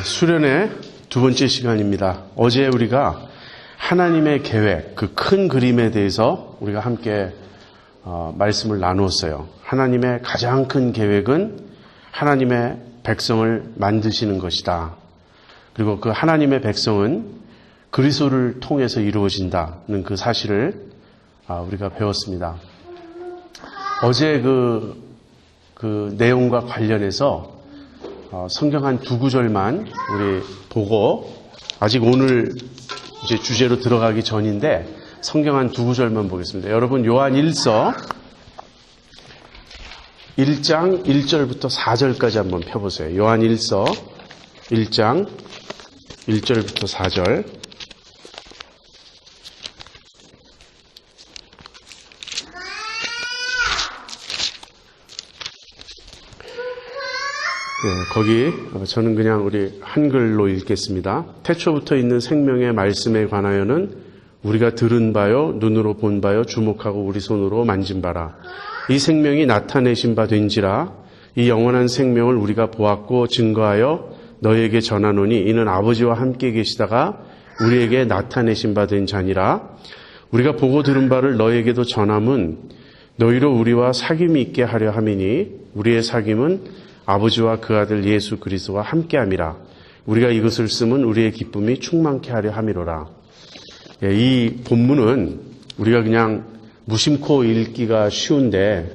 수련의 두 번째 시간입니다. 어제 우리가 하나님의 계획, 그 큰 그림에 대해서 우리가 함께 말씀을 나누었어요. 하나님의 가장 큰 계획은 하나님의 백성을 만드시는 것이다. 그리고 그 하나님의 백성은 그리스도를 통해서 이루어진다는 그 사실을 우리가 배웠습니다. 어제 그 내용과 관련해서 성경 한 두 구절만 우리 보고, 아직 오늘 이제 주제로 들어가기 전인데 성경 한 두 구절만 보겠습니다. 여러분, 요한 1서 1장 1절부터 4절까지 한번 펴보세요. 요한 1서 1장 1절부터 4절. 거기 저는 그냥 우리 한글로 읽겠습니다. 태초부터 있는 생명의 말씀에 관하여는 우리가 들은 바요, 눈으로 본 바요, 주목하고 우리 손으로 만진 바라. 이 생명이 나타내신 바 된지라. 이 영원한 생명을 우리가 보았고 증거하여 너희에게 전하노니 이는 아버지와 함께 계시다가 우리에게 나타내신 바 된 자니라. 우리가 보고 들은 바를 너희에게도 전함은 너희로 우리와 사귐이 있게 하려 함이니 우리의 사귐은 아버지와 그 아들 예수 그리스도와 함께함이라. 우리가 이것을 쓰면 우리의 기쁨이 충만케 하려 함이로라. 이 본문은 우리가 그냥 무심코 읽기가 쉬운데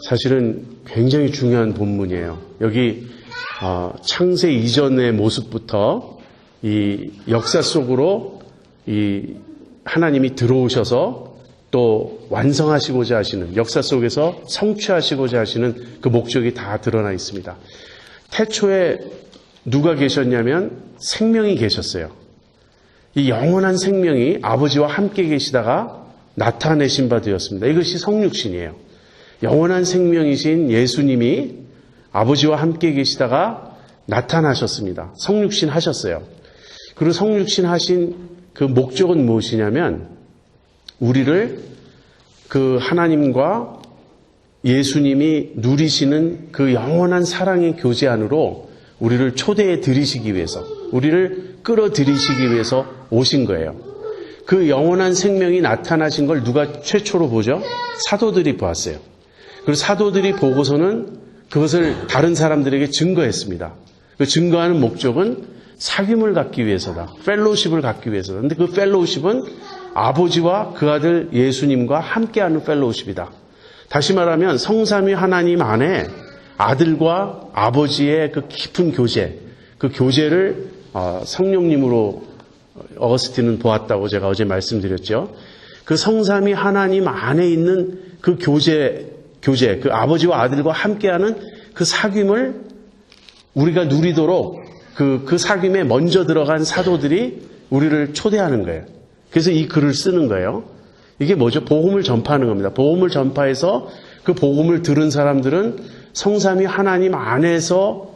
사실은 굉장히 중요한 본문이에요. 여기 창세 이전의 모습부터 이 역사 속으로 이 하나님이 들어오셔서 또 완성하시고자 하시는, 역사 속에서 성취하시고자 하시는 그 목적이 다 드러나 있습니다. 태초에 누가 계셨냐면 생명이 계셨어요. 이 영원한 생명이 아버지와 함께 계시다가 나타내신 바 되었습니다. 이것이 성육신이에요. 영원한 생명이신 예수님이 아버지와 함께 계시다가 나타나셨습니다. 성육신 하셨어요. 그리고 성육신 하신 그 목적은 무엇이냐면 우리를 그 하나님과 예수님이 누리시는 그 영원한 사랑의 교제 안으로 우리를 초대해 드리시기 위해서, 우리를 끌어들이시기 위해서 오신 거예요. 그 영원한 생명이 나타나신 걸 누가 최초로 보죠? 사도들이 보았어요. 그리고 사도들이 보고서는 그것을 다른 사람들에게 증거했습니다. 그 증거하는 목적은 사귐을 갖기 위해서다. 펠로우십을 갖기 위해서다. 근데 그 펠로우십은 아버지와 그 아들 예수님과 함께하는 펠로우십이다. 다시 말하면 성삼위 하나님 안에 아들과 아버지의 그 깊은 교제, 그 교제를 성령님으로 어거스틴은 보았다고 제가 어제 말씀드렸죠. 그 성삼위 하나님 안에 있는 그 교제, 그 아버지와 아들과 함께하는 그 사귐을 우리가 누리도록 그 사귐에 먼저 들어간 사도들이 우리를 초대하는 거예요. 그래서 이 글을 쓰는 거예요. 이게 뭐죠? 복음을 전파하는 겁니다. 복음을 전파해서 그 복음을 들은 사람들은 성삼위 하나님 안에서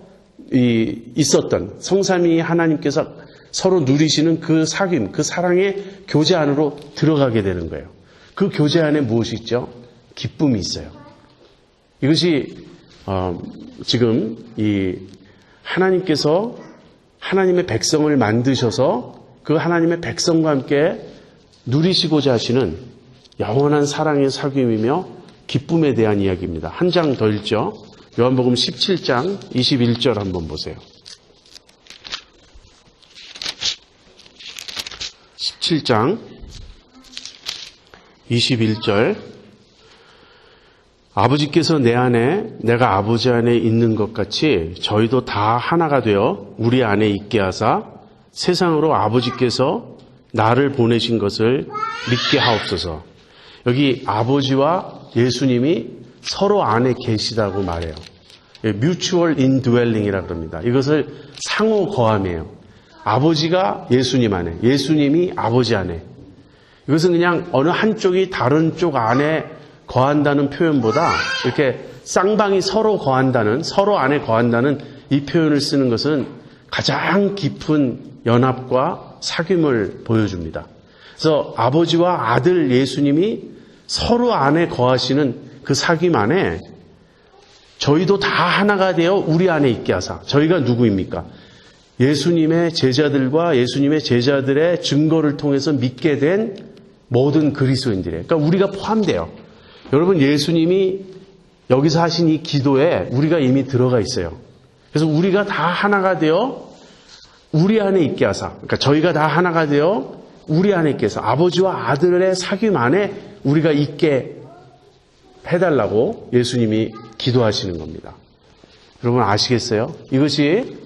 있었던, 성삼위 하나님께서 서로 누리시는 그 사귐, 그 사랑의 교제 안으로 들어가게 되는 거예요. 그 교제 안에 무엇이 있죠? 기쁨이 있어요. 이것이 지금 이 하나님께서 하나님의 백성을 만드셔서 그 하나님의 백성과 함께 누리시고자 하시는 영원한 사랑의 사귐이며 기쁨에 대한 이야기입니다. 한 장 더 읽죠. 요한복음 17장 21절 한번 보세요. 17장 21절. 아버지께서 내 안에 내가 아버지 안에 있는 것 같이 저희도 다 하나가 되어 우리 안에 있게 하사 세상으로 아버지께서 나를 보내신 것을 믿게 하옵소서. 여기 아버지와 예수님이 서로 안에 계시다고 말해요. mutual indwelling이라고 합니다. 이것을 상호 거함이에요. 아버지가 예수님 안에, 예수님이 아버지 안에. 이것은 그냥 어느 한쪽이 다른 쪽 안에 거한다는 표현보다 이렇게 쌍방이 서로 거한다는, 서로 안에 거한다는 이 표현을 쓰는 것은 가장 깊은 연합과 사귐을 보여줍니다. 그래서 아버지와 아들 예수님이 서로 안에 거하시는 그 사귐 안에 저희도 다 하나가 되어 우리 안에 있게 하사. 저희가 누구입니까? 예수님의 제자들과 예수님의 제자들의 증거를 통해서 믿게 된 모든 그리스도인들이에요. 그러니까 우리가 포함돼요. 여러분, 예수님이 여기서 하신 이 기도에 우리가 이미 들어가 있어요. 그래서 우리가 다 하나가 되어 우리 안에 있게 하사. 그러니까 저희가 다 하나가 되어 우리 안에 있게 해서 아버지와 아들의 사귐 안에 우리가 있게 해달라고 예수님이 기도하시는 겁니다. 여러분 아시겠어요? 이것이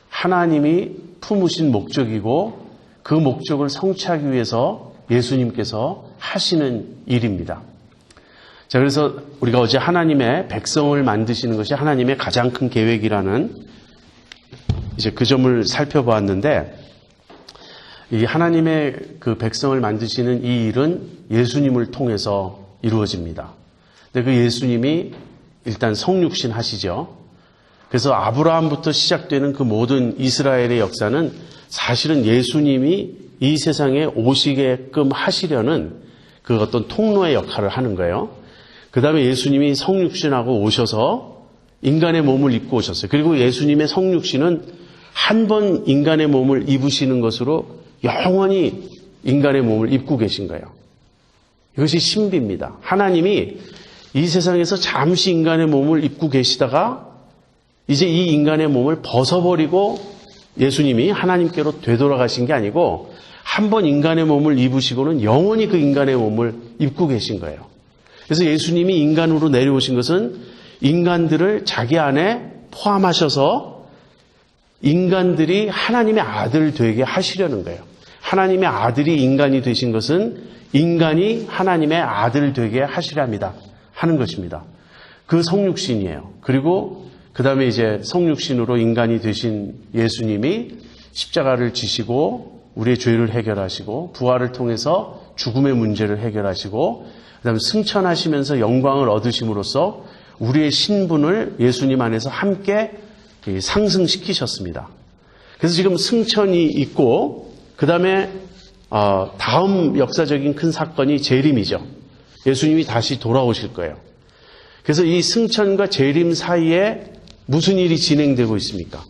하나님이 품으신 목적이고 그 목적을 성취하기 위해서 예수님께서 하시는 일입니다. 자, 그래서 우리가 어제 하나님의 백성을 만드시는 것이 하나님의 가장 큰 계획이라는 이제 그 점을 살펴보았는데, 이 하나님의 그 백성을 만드시는 이 일은 예수님을 통해서 이루어집니다. 근데 그 예수님이 일단 성육신 하시죠. 그래서 아브라함부터 시작되는 그 모든 이스라엘의 역사는 사실은 예수님이 이 세상에 오시게끔 하시려는 그 어떤 통로의 역할을 하는 거예요. 그 다음에 예수님이 성육신하고 오셔서 인간의 몸을 입고 오셨어요. 그리고 예수님의 성육신은 한 번 인간의 몸을 입으시는 것으로 영원히 인간의 몸을 입고 계신 거예요. 이것이 신비입니다. 하나님이 이 세상에서 잠시 인간의 몸을 입고 계시다가 이제 이 인간의 몸을 벗어버리고 예수님이 하나님께로 되돌아가신 게 아니고 한 번 인간의 몸을 입으시고는 영원히 그 인간의 몸을 입고 계신 거예요. 그래서 예수님이 인간으로 내려오신 것은 인간들을 자기 안에 포함하셔서 인간들이 하나님의 아들 되게 하시려는 거예요. 하나님의 아들이 인간이 되신 것은 인간이 하나님의 아들 되게 하시렵니다. 하는 것입니다. 그 성육신이에요. 그리고 그 다음에 이제 성육신으로 인간이 되신 예수님이 십자가를 지시고 우리의 죄를 해결하시고 부활을 통해서 죽음의 문제를 해결하시고 그 다음에 승천하시면서 영광을 얻으심으로써 우리의 신분을 예수님 안에서 함께 상승시키셨습니다. 그래서 지금 승천이 있고 그 다음에 다음 역사적인 큰 사건이 재림이죠. 예수님이 다시 돌아오실 거예요. 그래서 이 승천과 재림 사이에 무슨 일이 진행되고 있습니까?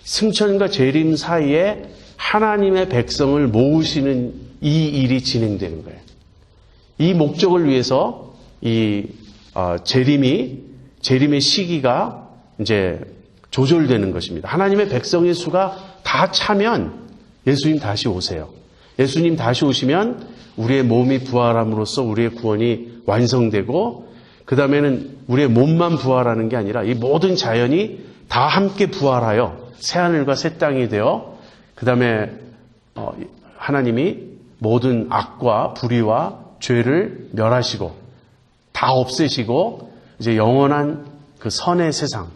승천과 재림 사이에 하나님의 백성을 모으시는 이 일이 진행되는 거예요. 이 목적을 위해서 이 재림의 시기가 이제 조절되는 것입니다. 하나님의 백성의 수가 다 차면 예수님 다시 오세요. 예수님 다시 오시면 우리의 몸이 부활함으로써 우리의 구원이 완성되고 그 다음에는 우리의 몸만 부활하는 게 아니라 이 모든 자연이 다 함께 부활하여 새하늘과 새 땅이 되어 그 다음에 하나님이 모든 악과 불의와 죄를 멸하시고 다 없애시고 이제 영원한 그 선의 세상,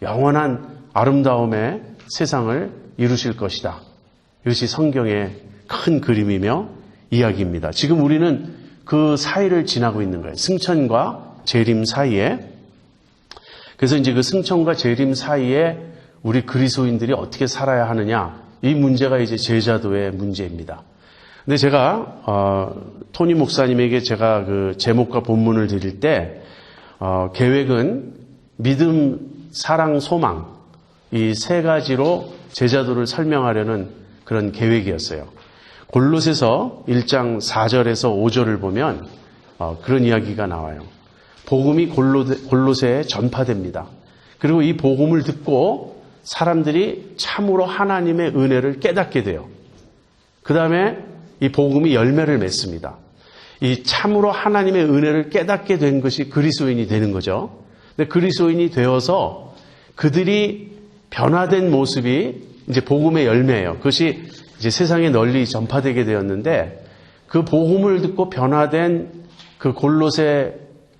영원한 아름다움의 세상을 이루실 것이다. 이것이 성경의 큰 그림이며 이야기입니다. 지금 우리는 그 사이를 지나고 있는 거예요. 승천과 재림 사이에. 그래서 이제 그 승천과 재림 사이에 우리 그리스도인들이 어떻게 살아야 하느냐, 이 문제가 이제 제자도의 문제입니다. 근데 제가 토니 목사님에게 제가 그 제목과 본문을 드릴 때 계획은 믿음, 사랑, 소망 이 세 가지로 제자도를 설명하려는 그런 계획이었어요. 골로새서 1장 4절에서 5절을 보면 그런 이야기가 나와요. 복음이 골로새에 전파됩니다. 그리고 이 복음을 듣고 사람들이 참으로 하나님의 은혜를 깨닫게 돼요. 그 다음에 이 복음이 열매를 맺습니다. 이 참으로 하나님의 은혜를 깨닫게 된 것이 그리스도인이 되는 거죠. 근데 그리스도인이 되어서 그들이 변화된 모습이 이제 복음의 열매예요. 그것이 이제 세상에 널리 전파되게 되었는데 그 복음을 듣고 변화된 그 골로새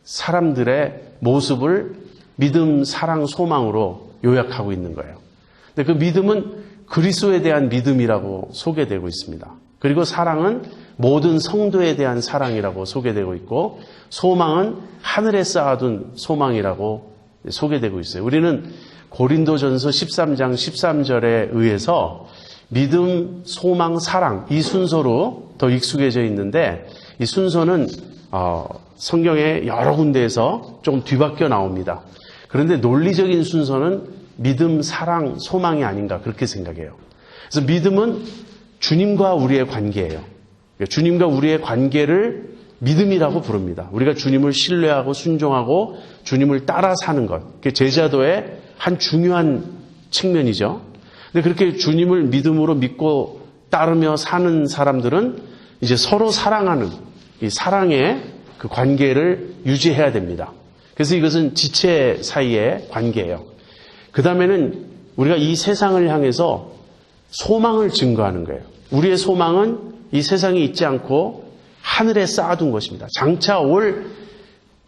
사람들의 모습을 믿음, 사랑, 소망으로 요약하고 있는 거예요. 근데 그 믿음은 그리스도에 대한 믿음이라고 소개되고 있습니다. 그리고 사랑은 모든 성도에 대한 사랑이라고 소개되고 있고 소망은 하늘에 쌓아둔 소망이라고 소개되고 있어요. 우리는 고린도전서 13장 13절에 의해서 믿음, 소망, 사랑 이 순서로 더 익숙해져 있는데 이 순서는 성경의 여러 군데에서 조금 뒤바뀌어 나옵니다. 그런데 논리적인 순서는 믿음, 사랑, 소망이 아닌가 그렇게 생각해요. 그래서 믿음은 주님과 우리의 관계예요. 주님과 우리의 관계를 믿음이라고 부릅니다. 우리가 주님을 신뢰하고 순종하고 주님을 따라 사는 것. 그게 제자도의 한 중요한 측면이죠. 근데 그렇게 주님을 믿음으로 믿고 따르며 사는 사람들은 이제 서로 사랑하는 이 사랑의 그 관계를 유지해야 됩니다. 그래서 이것은 지체 사이의 관계예요. 그 다음에는 우리가 이 세상을 향해서 소망을 증거하는 거예요. 우리의 소망은 이 세상에 있지 않고 하늘에 쌓아둔 것입니다. 장차 올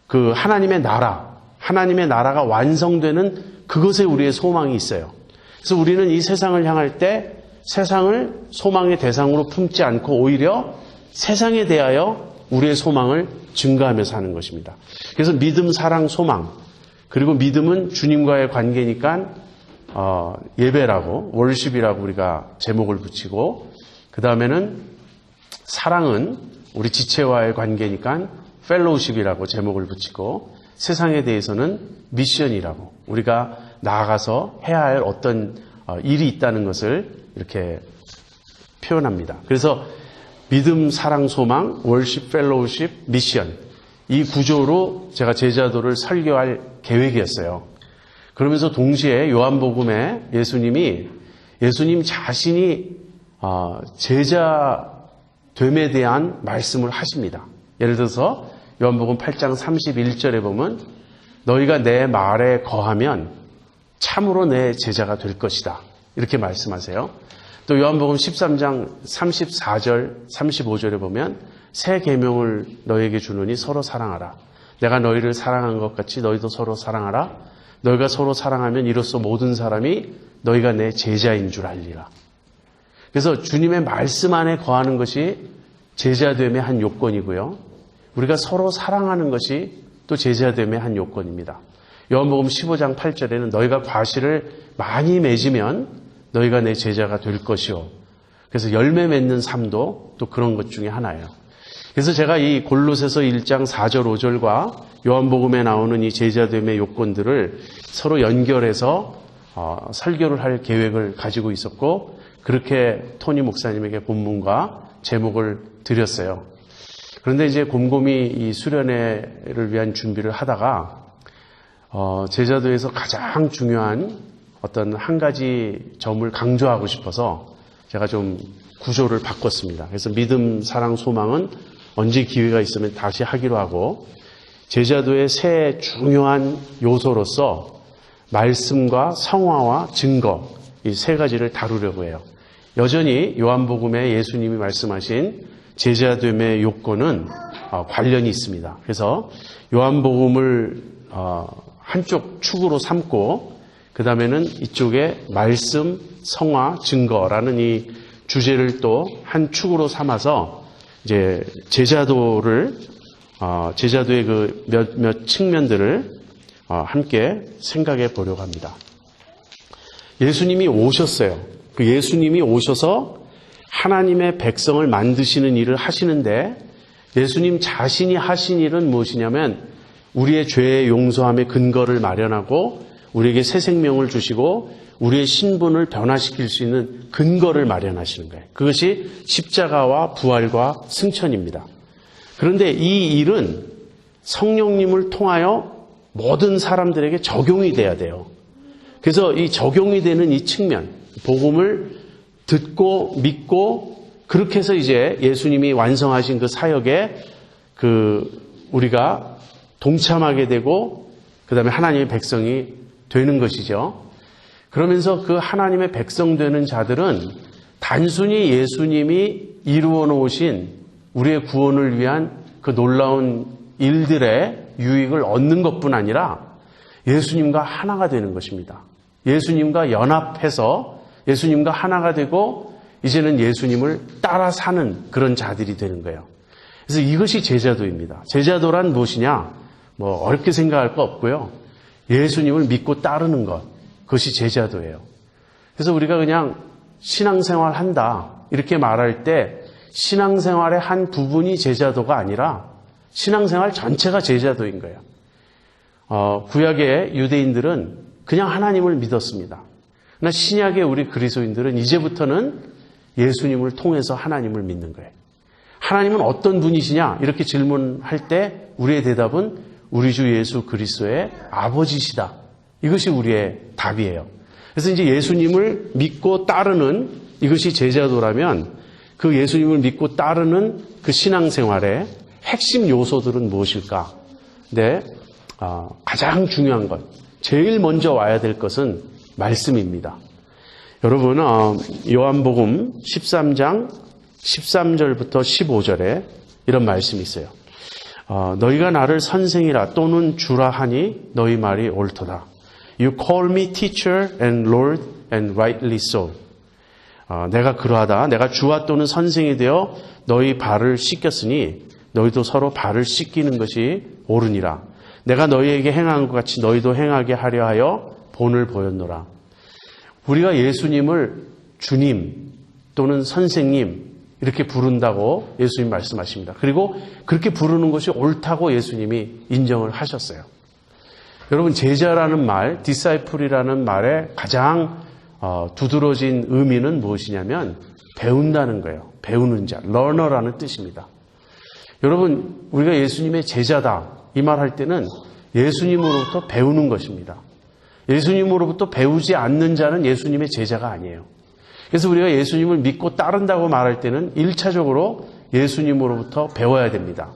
그 하나님의 나라가 완성되는 그것에 우리의 소망이 있어요. 그래서 우리는 이 세상을 향할 때 세상을 소망의 대상으로 품지 않고 오히려 세상에 대하여 우리의 소망을 증가하며 사는 것입니다. 그래서 믿음, 사랑, 소망, 그리고 믿음은 주님과의 관계니까 예배라고, 월십이라고 우리가 제목을 붙이고, 그 다음에는 사랑은 우리 지체와의 관계니까 펠로우십이라고 제목을 붙이고, 세상에 대해서는 미션이라고 우리가 나아가서 해야 할 어떤 일이 있다는 것을 이렇게 표현합니다. 그래서 믿음, 사랑, 소망, 월십, 펠로우십, 미션, 이 구조로 제가 제자도를 설교할 계획이었어요. 그러면서 동시에 요한복음에 예수님 자신이 제자됨에 대한 말씀을 하십니다. 예를 들어서 요한복음 8장 31절에 보면 너희가 내 말에 거하면 참으로 내 제자가 될 것이다. 이렇게 말씀하세요. 또 요한복음 13장 34절, 35절에 보면 새 계명을 너희에게 주노니 서로 사랑하라. 내가 너희를 사랑한 것 같이 너희도 서로 사랑하라. 너희가 서로 사랑하면 이로써 모든 사람이 너희가 내 제자인 줄 알리라. 그래서 주님의 말씀 안에 거하는 것이 제자됨의 한 요건이고요. 우리가 서로 사랑하는 것이 또 제자됨의 한 요건입니다. 요한복음 15장 8절에는 너희가 과실을 많이 맺으면 너희가 내 제자가 될 것이요. 그래서 열매 맺는 삶도 또 그런 것 중에 하나예요. 그래서 제가 이 골로새서 1장 4절 5절과 요한복음에 나오는 이 제자됨의 요건들을 서로 연결해서 설교를 할 계획을 가지고 있었고, 그렇게 토니 목사님에게 본문과 제목을 드렸어요. 그런데 이제 곰곰이 이 수련회를 위한 준비를 하다가 제자도에서 가장 중요한 어떤 한 가지 점을 강조하고 싶어서 제가 좀 구조를 바꿨습니다. 그래서 믿음, 사랑, 소망은 언제 기회가 있으면 다시 하기로 하고, 제자도의 세 중요한 요소로서 말씀과 성화와 증거, 이 세 가지를 다루려고 해요. 여전히 요한복음에 예수님이 말씀하신 제자됨의 요건은 관련이 있습니다. 그래서 요한복음을 한쪽 축으로 삼고, 그 다음에는 이쪽에 말씀, 성화, 증거라는 이 주제를 또 한 축으로 삼아서 이제 제자도의 그 몇몇 측면들을 함께 생각해 보려고 합니다. 예수님이 오셨어요. 그 예수님이 오셔서 하나님의 백성을 만드시는 일을 하시는데, 예수님 자신이 하신 일은 무엇이냐면 우리의 죄의 용서함의 근거를 마련하고 우리에게 새 생명을 주시고 우리의 신분을 변화시킬 수 있는 근거를 마련하시는 거예요. 그것이 십자가와 부활과 승천입니다. 그런데 이 일은 성령님을 통하여 모든 사람들에게 적용이 돼야 돼요. 그래서 이 적용이 되는 이 측면, 복음을 듣고 믿고 그렇게 해서 이제 예수님이 완성하신 그 사역에 우리가 동참하게 되고 그 다음에 하나님의 백성이 되는 것이죠. 그러면서 그 하나님의 백성 되는 자들은 단순히 예수님이 이루어 놓으신 우리의 구원을 위한 그 놀라운 일들의 유익을 얻는 것뿐 아니라 예수님과 하나가 되는 것입니다. 예수님과 연합해서 예수님과 하나가 되고 이제는 예수님을 따라 사는 그런 자들이 되는 거예요. 그래서 이것이 제자도입니다. 제자도란 무엇이냐? 어렵게 생각할 거 없고요. 예수님을 믿고 따르는 것, 그것이 제자도예요. 그래서 우리가 그냥 신앙생활 한다 이렇게 말할 때 신앙생활의 한 부분이 제자도가 아니라 신앙생활 전체가 제자도인 거예요. 구약의 유대인들은 그냥 하나님을 믿었습니다. 그러나 신약의 우리 그리스도인들은 이제부터는 예수님을 통해서 하나님을 믿는 거예요. 하나님은 어떤 분이시냐? 이렇게 질문할 때 우리의 대답은 우리 주 예수 그리스도의 아버지시다. 이것이 우리의 답이에요. 그래서 이제 예수님을 믿고 따르는 이것이 제자도라면 그 예수님을 믿고 따르는 그 신앙생활의 핵심 요소들은 무엇일까? 네, 가장 중요한 것, 제일 먼저 와야 될 것은 말씀입니다. 여러분, 요한복음 13장 13절부터 15절에 이런 말씀이 있어요. 너희가 나를 선생이라 또는 주라 하니 너희 말이 옳도다. You call me teacher and Lord and rightly so. 내가 그러하다. 내가 주와 또는 선생이 되어 너희 발을 씻겼으니 너희도 서로 발을 씻기는 것이 옳으니라. 내가 너희에게 행한 것 같이 너희도 행하게 하려 하여 본을 보였노라. 우리가 예수님을 주님 또는 선생님 이렇게 부른다고 예수님 말씀하십니다. 그리고 그렇게 부르는 것이 옳다고 예수님이 인정을 하셨어요. 여러분, 제자라는 말, disciple이라는 말의 가장 두드러진 의미는 무엇이냐면 배운다는 거예요. 배우는 자, learner라는 뜻입니다. 여러분, 우리가 예수님의 제자다 이 말 할 때는 예수님으로부터 배우는 것입니다. 예수님으로부터 배우지 않는 자는 예수님의 제자가 아니에요. 그래서 우리가 예수님을 믿고 따른다고 말할 때는 1차적으로 예수님으로부터 배워야 됩니다.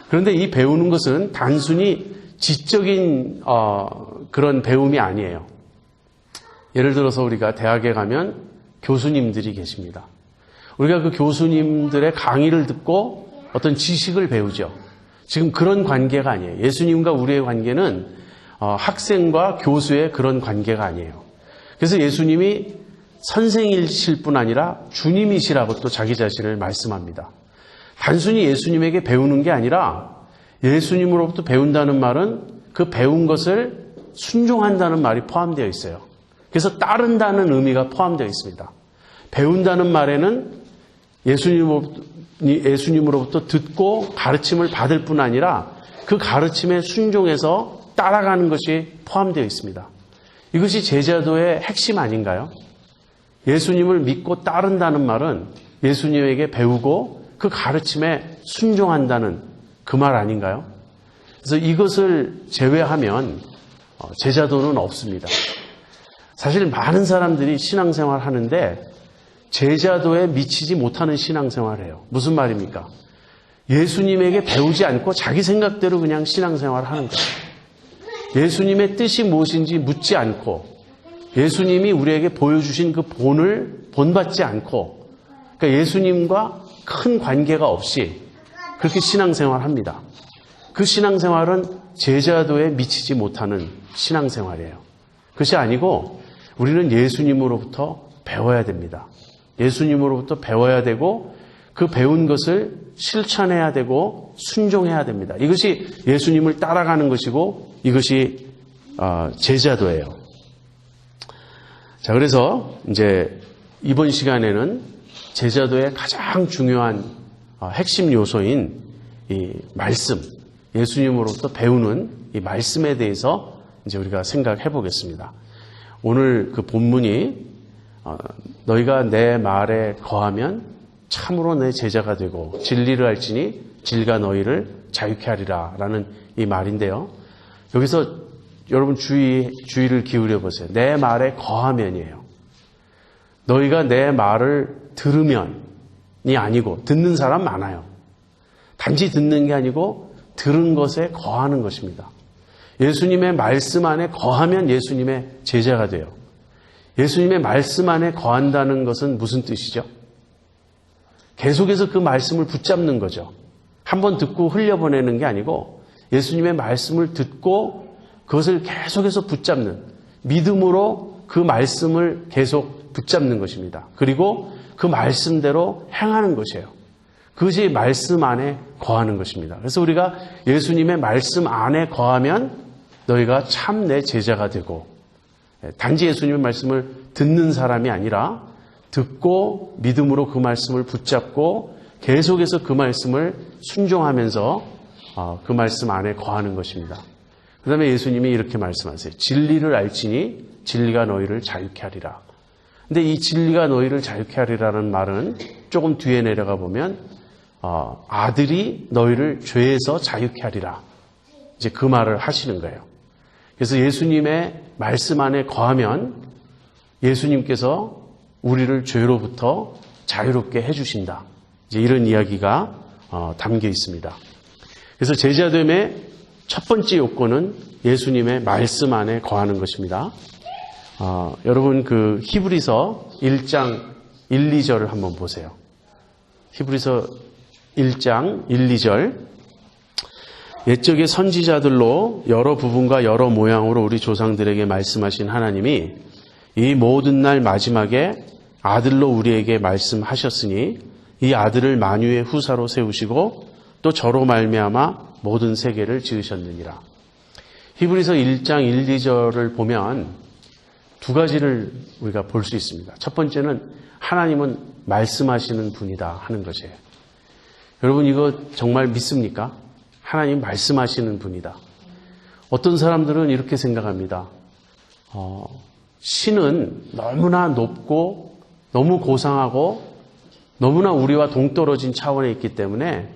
그런데 이 배우는 것은 단순히 지적인 그런 배움이 아니에요. 예를 들어서 우리가 대학에 가면 교수님들이 계십니다. 우리가 그 교수님들의 강의를 듣고 어떤 지식을 배우죠. 지금 그런 관계가 아니에요. 예수님과 우리의 관계는 학생과 교수의 그런 관계가 아니에요. 그래서 예수님이 선생이실 뿐 아니라 주님이시라고 또 자기 자신을 말씀합니다. 단순히 예수님에게 배우는 게 아니라 예수님으로부터 배운다는 말은 그 배운 것을 순종한다는 말이 포함되어 있어요. 그래서 따른다는 의미가 포함되어 있습니다. 배운다는 말에는 예수님으로부터 듣고 가르침을 받을 뿐 아니라 그 가르침에 순종해서 따라가는 것이 포함되어 있습니다. 이것이 제자도의 핵심 아닌가요? 예수님을 믿고 따른다는 말은 예수님에게 배우고 그 가르침에 순종한다는 그 말 아닌가요? 그래서 이것을 제외하면 제자도는 없습니다. 사실 많은 사람들이 신앙생활 하는데 제자도에 미치지 못하는 신앙생활을 해요. 무슨 말입니까? 예수님에게 배우지 않고 자기 생각대로 그냥 신앙생활을 하는 거예요. 예수님의 뜻이 무엇인지 묻지 않고 예수님이 우리에게 보여주신 그 본을 본받지 않고 그러니까 예수님과 큰 관계가 없이 그렇게 신앙생활을 합니다. 그 신앙생활은 제자도에 미치지 못하는 신앙생활이에요. 그것이 아니고 우리는 예수님으로부터 배워야 됩니다. 예수님으로부터 배워야 되고 그 배운 것을 실천해야 되고 순종해야 됩니다. 이것이 예수님을 따라가는 것이고 이것이 제자도예요. 자, 그래서 이제 이번 시간에는 제자도의 가장 중요한 핵심 요소인 이 말씀, 예수님으로부터 배우는 이 말씀에 대해서 이제 우리가 생각해 보겠습니다. 오늘 그 본문이 너희가 내 말에 거하면 참으로 내 제자가 되고 진리를 알지니 진리가 너희를 자유케 하리라 라는 이 말인데요. 여기서 여러분 주의를 기울여 보세요. 내 말에 거하면이에요. 너희가 내 말을 들으면이 아니고 듣는 사람 많아요. 단지 듣는 게 아니고 들은 것에 거하는 것입니다. 예수님의 말씀 안에 거하면 예수님의 제자가 돼요. 예수님의 말씀 안에 거한다는 것은 무슨 뜻이죠? 계속해서 그 말씀을 붙잡는 거죠. 한번 듣고 흘려보내는 게 아니고 예수님의 말씀을 듣고 그것을 계속해서 붙잡는 믿음으로 그 말씀을 계속 붙잡는 것입니다. 그리고 그 말씀대로 행하는 것이에요. 그것이 말씀 안에 거하는 것입니다. 그래서 우리가 예수님의 말씀 안에 거하면 너희가 참 내 제자가 되고 단지 예수님의 말씀을 듣는 사람이 아니라 듣고 믿음으로 그 말씀을 붙잡고 계속해서 그 말씀을 순종하면서 그 말씀 안에 거하는 것입니다. 그 다음에 예수님이 이렇게 말씀하세요. 진리를 알지니 진리가 너희를 자유케 하리라. 근데 이 진리가 너희를 자유케 하리라는 말은 조금 뒤에 내려가 보면 아들이 너희를 죄에서 자유케 하리라. 이제 그 말을 하시는 거예요. 그래서 예수님의 말씀 안에 거하면 예수님께서 우리를 죄로부터 자유롭게 해주신다. 이제 이런 이야기가 담겨 있습니다. 그래서 제자됨의 첫 번째 요건은 예수님의 말씀 안에 거하는 것입니다. 여러분 그 히브리서 1장 1, 2절을 한번 보세요. 히브리서 1장 1, 2절. 옛적의 선지자들로 여러 부분과 여러 모양으로 우리 조상들에게 말씀하신 하나님이 이 모든 날 마지막에 아들로 우리에게 말씀하셨으니 이 아들을 만유의 후사로 세우시고 또 저로 말미암아 모든 세계를 지으셨느니라. 히브리서 1장 1, 2절을 보면 두 가지를 우리가 볼 수 있습니다. 첫 번째는 하나님은 말씀하시는 분이다 하는 것이에요. 여러분 이거 정말 믿습니까? 하나님 말씀하시는 분이다. 어떤 사람들은 이렇게 생각합니다. 신은 너무나 높고 너무 고상하고 너무나 우리와 동떨어진 차원에 있기 때문에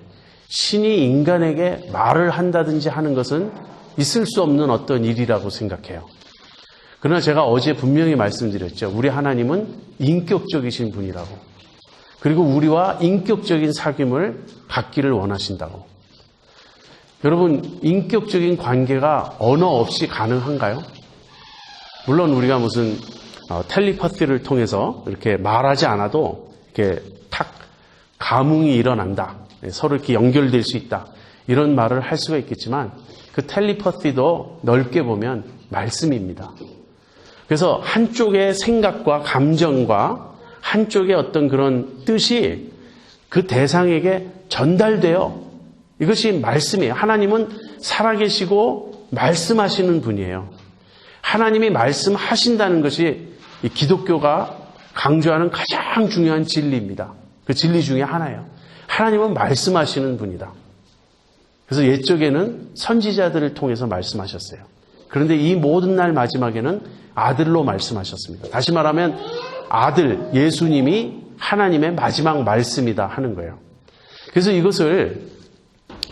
신이 인간에게 말을 한다든지 하는 것은 있을 수 없는 어떤 일이라고 생각해요. 그러나 제가 어제 분명히 말씀드렸죠. 우리 하나님은 인격적이신 분이라고. 그리고 우리와 인격적인 사귐을 갖기를 원하신다고. 여러분, 인격적인 관계가 언어 없이 가능한가요? 물론 우리가 무슨 텔레파시를 통해서 이렇게 말하지 않아도 이렇게 탁 감흥이 일어난다. 서로 이렇게 연결될 수 있다. 이런 말을 할 수가 있겠지만 그 텔레파시도 넓게 보면 말씀입니다. 그래서 한쪽의 생각과 감정과 한쪽의 어떤 그런 뜻이 그 대상에게 전달돼요. 이것이 말씀이에요. 하나님은 살아계시고 말씀하시는 분이에요. 하나님이 말씀하신다는 것이 이 기독교가 강조하는 가장 중요한 진리입니다. 그 진리 중에 하나예요. 하나님은 말씀하시는 분이다. 그래서 옛적에는 선지자들을 통해서 말씀하셨어요. 그런데 이 모든 날 마지막에는 아들로 말씀하셨습니다. 다시 말하면 아들, 예수님이 하나님의 마지막 말씀이다 하는 거예요. 그래서 이것을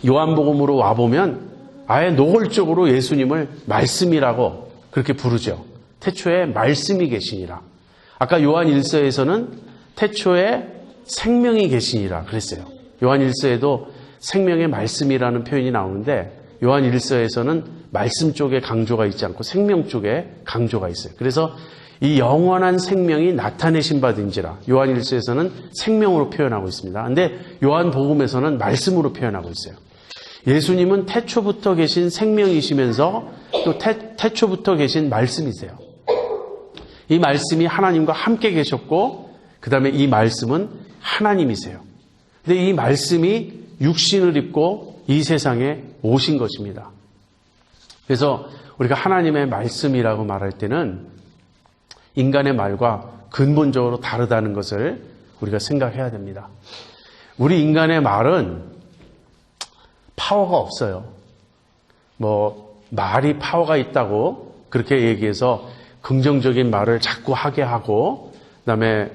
요한복음으로 와보면 아예 노골적으로 예수님을 말씀이라고 그렇게 부르죠. 태초에 말씀이 계시니라. 아까 요한 1서에서는 태초에 생명이 계시니라 그랬어요. 요한 1서에도 생명의 말씀이라는 표현이 나오는데 요한 1서에서는 말씀 쪽에 강조가 있지 않고 생명 쪽에 강조가 있어요. 그래서 이 영원한 생명이 나타내신 바든지라 요한 1서에서는 생명으로 표현하고 있습니다. 그런데 요한 복음에서는 말씀으로 표현하고 있어요. 예수님은 태초부터 계신 생명이시면서 또 태초부터 계신 말씀이세요. 이 말씀이 하나님과 함께 계셨고 그 다음에 이 말씀은 하나님이세요. 근데 이 말씀이 육신을 입고 이 세상에 오신 것입니다. 그래서 우리가 하나님의 말씀이라고 말할 때는 인간의 말과 근본적으로 다르다는 것을 우리가 생각해야 됩니다. 우리 인간의 말은 파워가 없어요. 말이 파워가 있다고 그렇게 얘기해서 긍정적인 말을 자꾸 하게 하고 그다음에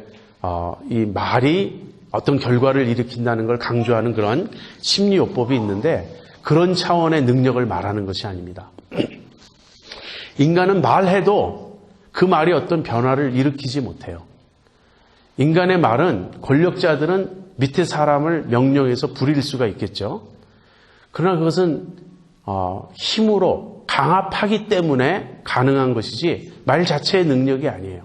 이 말이 어떤 결과를 일으킨다는 걸 강조하는 그런 심리요법이 있는데 그런 차원의 능력을 말하는 것이 아닙니다. 인간은 말해도 그 말이 어떤 변화를 일으키지 못해요. 인간의 말은 권력자들은 밑에 사람을 명령해서 부릴 수가 있겠죠. 그러나 그것은 힘으로 강압하기 때문에 가능한 것이지 말 자체의 능력이 아니에요.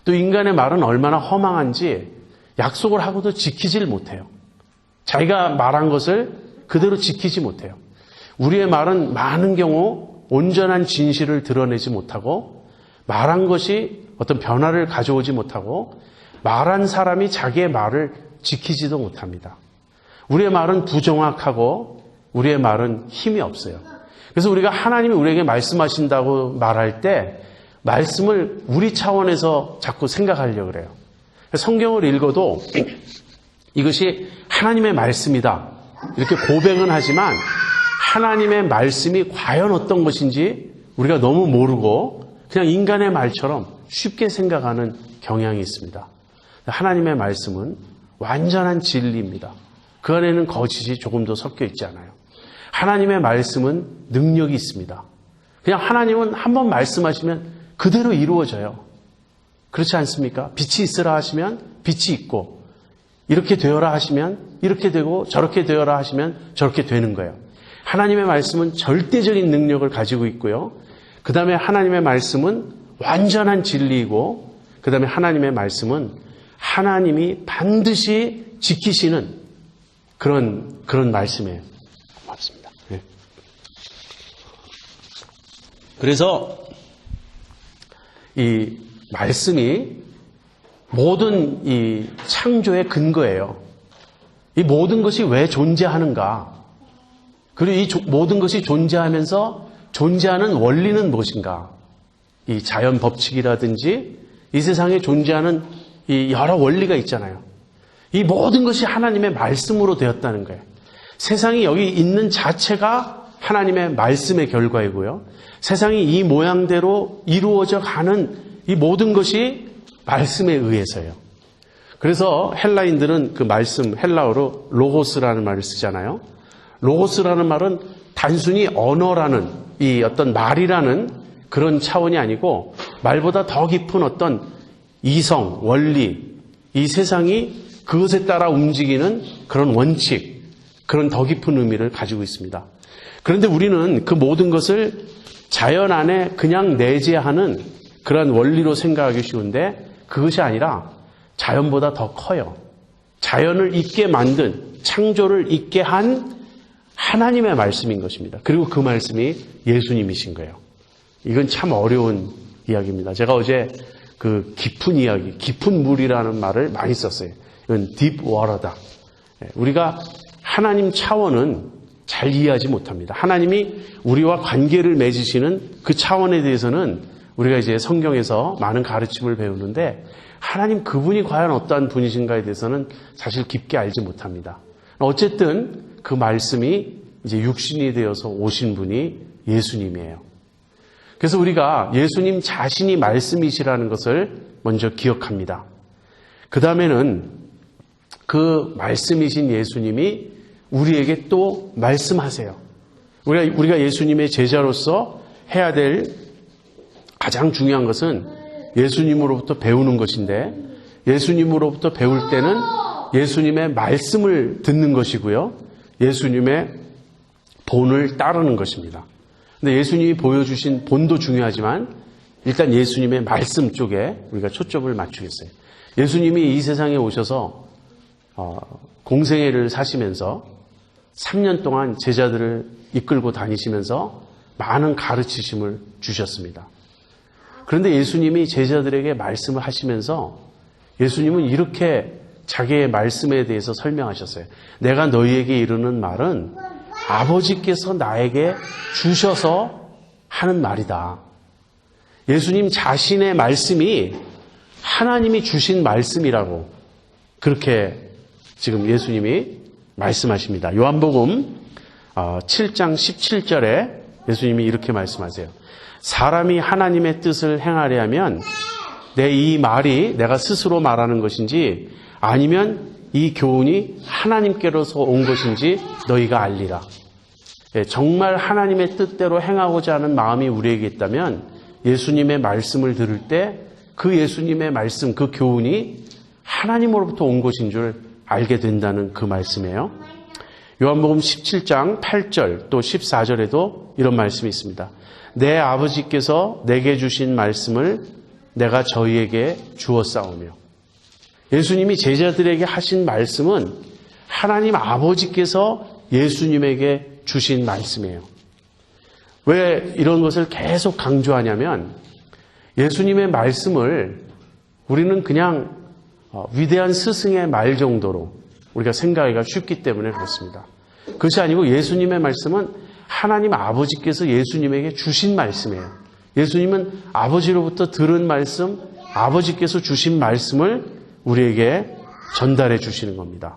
또 인간의 말은 얼마나 허망한지 약속을 하고도 지키질 못해요. 자기가 말한 것을 그대로 지키지 못해요. 우리의 말은 많은 경우 온전한 진실을 드러내지 못하고 말한 것이 어떤 변화를 가져오지 못하고 말한 사람이 자기의 말을 지키지도 못합니다. 우리의 말은 부정확하고 우리의 말은 힘이 없어요. 그래서 우리가 하나님이 우리에게 말씀하신다고 말할 때 말씀을 우리 차원에서 자꾸 생각하려고 그래요. 성경을 읽어도 이것이 하나님의 말씀이다. 이렇게 고백은 하지만 하나님의 말씀이 과연 어떤 것인지 우리가 너무 모르고 그냥 인간의 말처럼 쉽게 생각하는 경향이 있습니다. 하나님의 말씀은 완전한 진리입니다. 그 안에는 거짓이 조금도 섞여 있지 않아요. 하나님의 말씀은 능력이 있습니다. 그냥 하나님은 한번 말씀하시면 그대로 이루어져요. 그렇지 않습니까? 빛이 있으라 하시면 빛이 있고, 이렇게 되어라 하시면 이렇게 되고, 저렇게 되어라 하시면 저렇게 되는 거예요. 하나님의 말씀은 절대적인 능력을 가지고 있고요. 그 다음에 하나님의 말씀은 완전한 진리이고, 그 다음에 하나님의 말씀은 하나님이 반드시 지키시는 그런 말씀이에요. 고맙습니다. 네. 그래서 이 말씀이 모든 이 창조의 근거예요. 이 모든 것이 왜 존재하는가? 그리고 이 모든 것이 존재하면서 존재하는 원리는 무엇인가? 이 자연 법칙이라든지 이 세상에 존재하는 이 여러 원리가 있잖아요. 이 모든 것이 하나님의 말씀으로 되었다는 거예요. 세상이 여기 있는 자체가 하나님의 말씀의 결과이고요. 세상이 이 모양대로 이루어져 가는 이 모든 것이 말씀에 의해서요. 그래서 헬라인들은 그 말씀 헬라어로 로고스라는 말을 쓰잖아요. 로고스라는 말은 단순히 언어라는 이 어떤 말이라는 그런 차원이 아니고 말보다 더 깊은 어떤 이성, 원리, 이 세상이 그것에 따라 움직이는 그런 원칙, 그런 더 깊은 의미를 가지고 있습니다. 그런데 우리는 그 모든 것을 자연 안에 그냥 내재하는 그런 원리로 생각하기 쉬운데 그것이 아니라 자연보다 더 커요. 자연을 있게 만든, 창조를 있게 한 하나님의 말씀인 것입니다. 그리고 그 말씀이 예수님이신 거예요. 이건 참 어려운 이야기입니다. 제가 어제 그 깊은 이야기, 깊은 물이라는 말을 많이 썼어요. 이건 deep water다. 우리가 하나님 차원은 잘 이해하지 못합니다. 하나님이 우리와 관계를 맺으시는 그 차원에 대해서는 우리가 이제 성경에서 많은 가르침을 배우는데 하나님 그분이 과연 어떠한 분이신가에 대해서는 사실 깊게 알지 못합니다. 어쨌든 그 말씀이 이제 육신이 되어서 오신 분이 예수님이에요. 그래서 우리가 예수님 자신이 말씀이시라는 것을 먼저 기억합니다. 그 다음에는 그 말씀이신 예수님이 우리에게 또 말씀하세요. 우리가 예수님의 제자로서 해야 될 가장 중요한 것은 예수님으로부터 배우는 것인데 예수님으로부터 배울 때는 예수님의 말씀을 듣는 것이고요. 예수님의 본을 따르는 것입니다. 근데 예수님이 보여주신 본도 중요하지만 일단 예수님의 말씀 쪽에 우리가 초점을 맞추겠어요. 예수님이 이 세상에 오셔서 공생애를 사시면서 3년 동안 제자들을 이끌고 다니시면서 많은 가르치심을 주셨습니다. 그런데 예수님이 제자들에게 말씀을 하시면서 예수님은 이렇게 자기의 말씀에 대해서 설명하셨어요. 내가 너희에게 이르는 말은 아버지께서 나에게 주셔서 하는 말이다. 예수님 자신의 말씀이 하나님이 주신 말씀이라고 그렇게 지금 예수님이 말씀하십니다. 요한복음 7장 17절에 예수님이 이렇게 말씀하세요. 사람이 하나님의 뜻을 행하려 하면 내 이 말이 내가 스스로 말하는 것인지 아니면 이 교훈이 하나님께로서 온 것인지 너희가 알리라. 정말 하나님의 뜻대로 행하고자 하는 마음이 우리에게 있다면 예수님의 말씀을 들을 때 그 예수님의 말씀, 그 교훈이 하나님으로부터 온 것인 줄 알게 된다는 그 말씀이에요. 요한복음 17장 8절 또 14절에도 이런 말씀이 있습니다. 내 아버지께서 내게 주신 말씀을 내가 저희에게 주었사오며. 예수님이 제자들에게 하신 말씀은 하나님 아버지께서 예수님에게 주신 말씀이에요. 왜 이런 것을 계속 강조하냐면 예수님의 말씀을 우리는 그냥 위대한 스승의 말 정도로 우리가 생각하기가 쉽기 때문에 그렇습니다. 그것이 아니고 예수님의 말씀은 하나님 아버지께서 예수님에게 주신 말씀이에요. 예수님은 아버지로부터 들은 말씀, 아버지께서 주신 말씀을 우리에게 전달해 주시는 겁니다.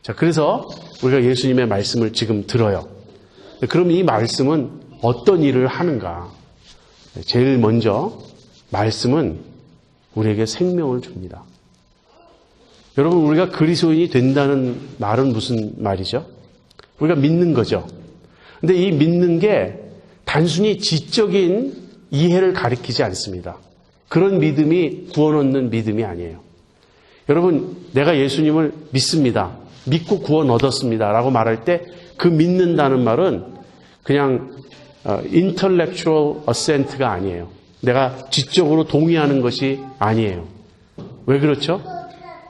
자, 그래서 우리가 예수님의 말씀을 지금 들어요. 그럼 이 말씀은 어떤 일을 하는가? 제일 먼저 말씀은 우리에게 생명을 줍니다. 여러분, 우리가 그리스도인이 된다는 말은 무슨 말이죠? 우리가 믿는 거죠. 근데 이 믿는 게 단순히 지적인 이해를 가리키지 않습니다. 그런 믿음이 구원 얻는 믿음이 아니에요. 여러분, 내가 예수님을 믿습니다. 믿고 구원 얻었습니다. 라고 말할 때 그 믿는다는 말은 그냥 intellectual assent가 아니에요. 내가 지적으로 동의하는 것이 아니에요. 왜 그렇죠?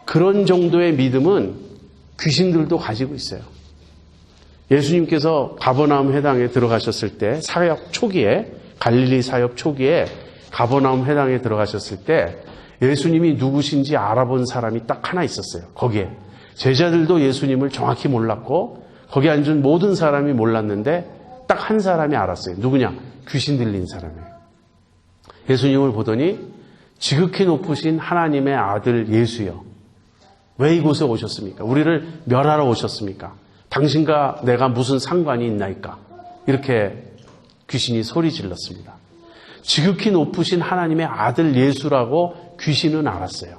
그런 정도의 믿음은 귀신들도 가지고 있어요. 예수님께서 가버나움 회당에 들어가셨을 때 사역 초기에 갈릴리 사역 초기에 가버나움 회당에 들어가셨을 때 예수님이 누구신지 알아본 사람이 딱 하나 있었어요. 거기에 제자들도 예수님을 정확히 몰랐고 거기 앉은 모든 사람이 몰랐는데 딱 한 사람이 알았어요. 누구냐? 귀신 들린 사람이에요. 예수님을 보더니 지극히 높으신 하나님의 아들 예수여, 왜 이곳에 오셨습니까? 우리를 멸하러 오셨습니까? 당신과 내가 무슨 상관이 있나이까? 이렇게 귀신이 소리 질렀습니다. 지극히 높으신 하나님의 아들 예수라고 귀신은 알았어요.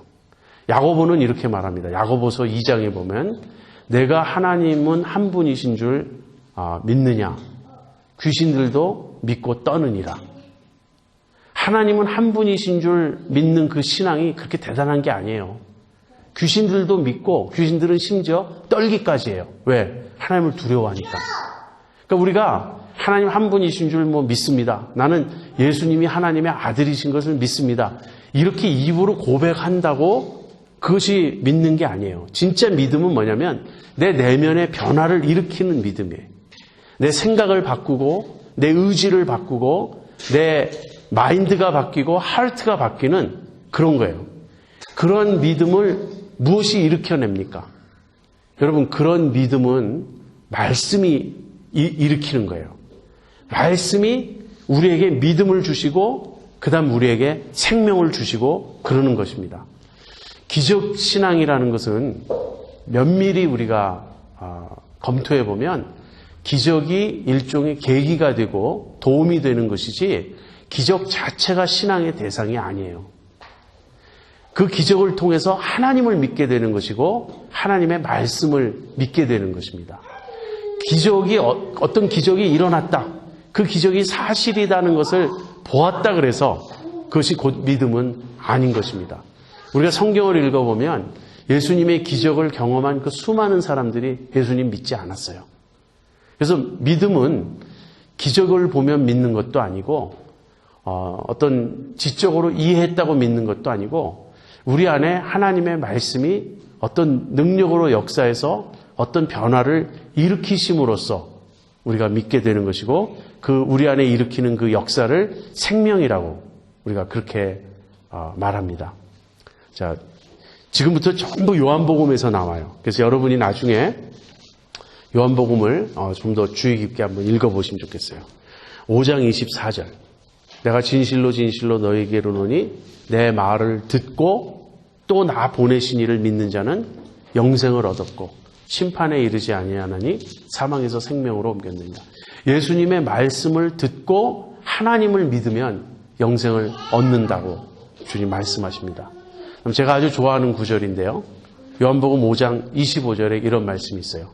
야고보는 이렇게 말합니다. 야고보서 2장에 보면 내가 하나님은 한 분이신 줄 믿느냐? 귀신들도 믿고 떠느니라. 하나님은 한 분이신 줄 믿는 그 신앙이 그렇게 대단한 게 아니에요. 귀신들도 믿고 귀신들은 심지어 떨기까지 해요. 왜? 하나님을 두려워하니까. 그러니까 우리가 하나님 한 분이신 줄 믿습니다. 나는 예수님이 하나님의 아들이신 것을 믿습니다. 이렇게 입으로 고백한다고 그것이 믿는 게 아니에요. 진짜 믿음은 뭐냐면 내 내면의 변화를 일으키는 믿음이에요. 내 생각을 바꾸고 내 의지를 바꾸고 내 마인드가 바뀌고 하트가 바뀌는 그런 거예요. 그런 믿음을 무엇이 일으켜냅니까? 여러분, 그런 믿음은 말씀이 일으키는 거예요. 말씀이 우리에게 믿음을 주시고 그 다음 우리에게 생명을 주시고 그러는 것입니다. 기적신앙이라는 것은 면밀히 우리가 검토해 보면 기적이 일종의 계기가 되고 도움이 되는 것이지 기적 자체가 신앙의 대상이 아니에요. 그 기적을 통해서 하나님을 믿게 되는 것이고 하나님의 말씀을 믿게 되는 것입니다. 기적이 어떤 기적이 일어났다. 그 기적이 사실이라는 것을 보았다 그래서 그것이 곧 믿음은 아닌 것입니다. 우리가 성경을 읽어보면 예수님의 기적을 경험한 그 수많은 사람들이 예수님 믿지 않았어요. 그래서 믿음은 기적을 보면 믿는 것도 아니고 어떤 지적으로 이해했다고 믿는 것도 아니고 우리 안에 하나님의 말씀이 어떤 능력으로 역사해서 어떤 변화를 일으키심으로써 우리가 믿게 되는 것이고 그 우리 안에 일으키는 그 역사를 생명이라고 우리가 그렇게 말합니다. 자, 지금부터 전부 요한복음에서 나와요. 그래서 여러분이 나중에 요한복음을 좀 더 주의 깊게 한번 읽어보시면 좋겠어요. 5장 24절. 내가 진실로 진실로 너희에게 이르노니 내 말을 듣고 또 나 보내신 이를 믿는 자는 영생을 얻었고 심판에 이르지 아니하나니 사망에서 생명으로 옮겼느니라. 예수님의 말씀을 듣고 하나님을 믿으면 영생을 얻는다고 주님 말씀하십니다. 그럼 제가 아주 좋아하는 구절인데요. 요한복음 5장 25절에 이런 말씀이 있어요.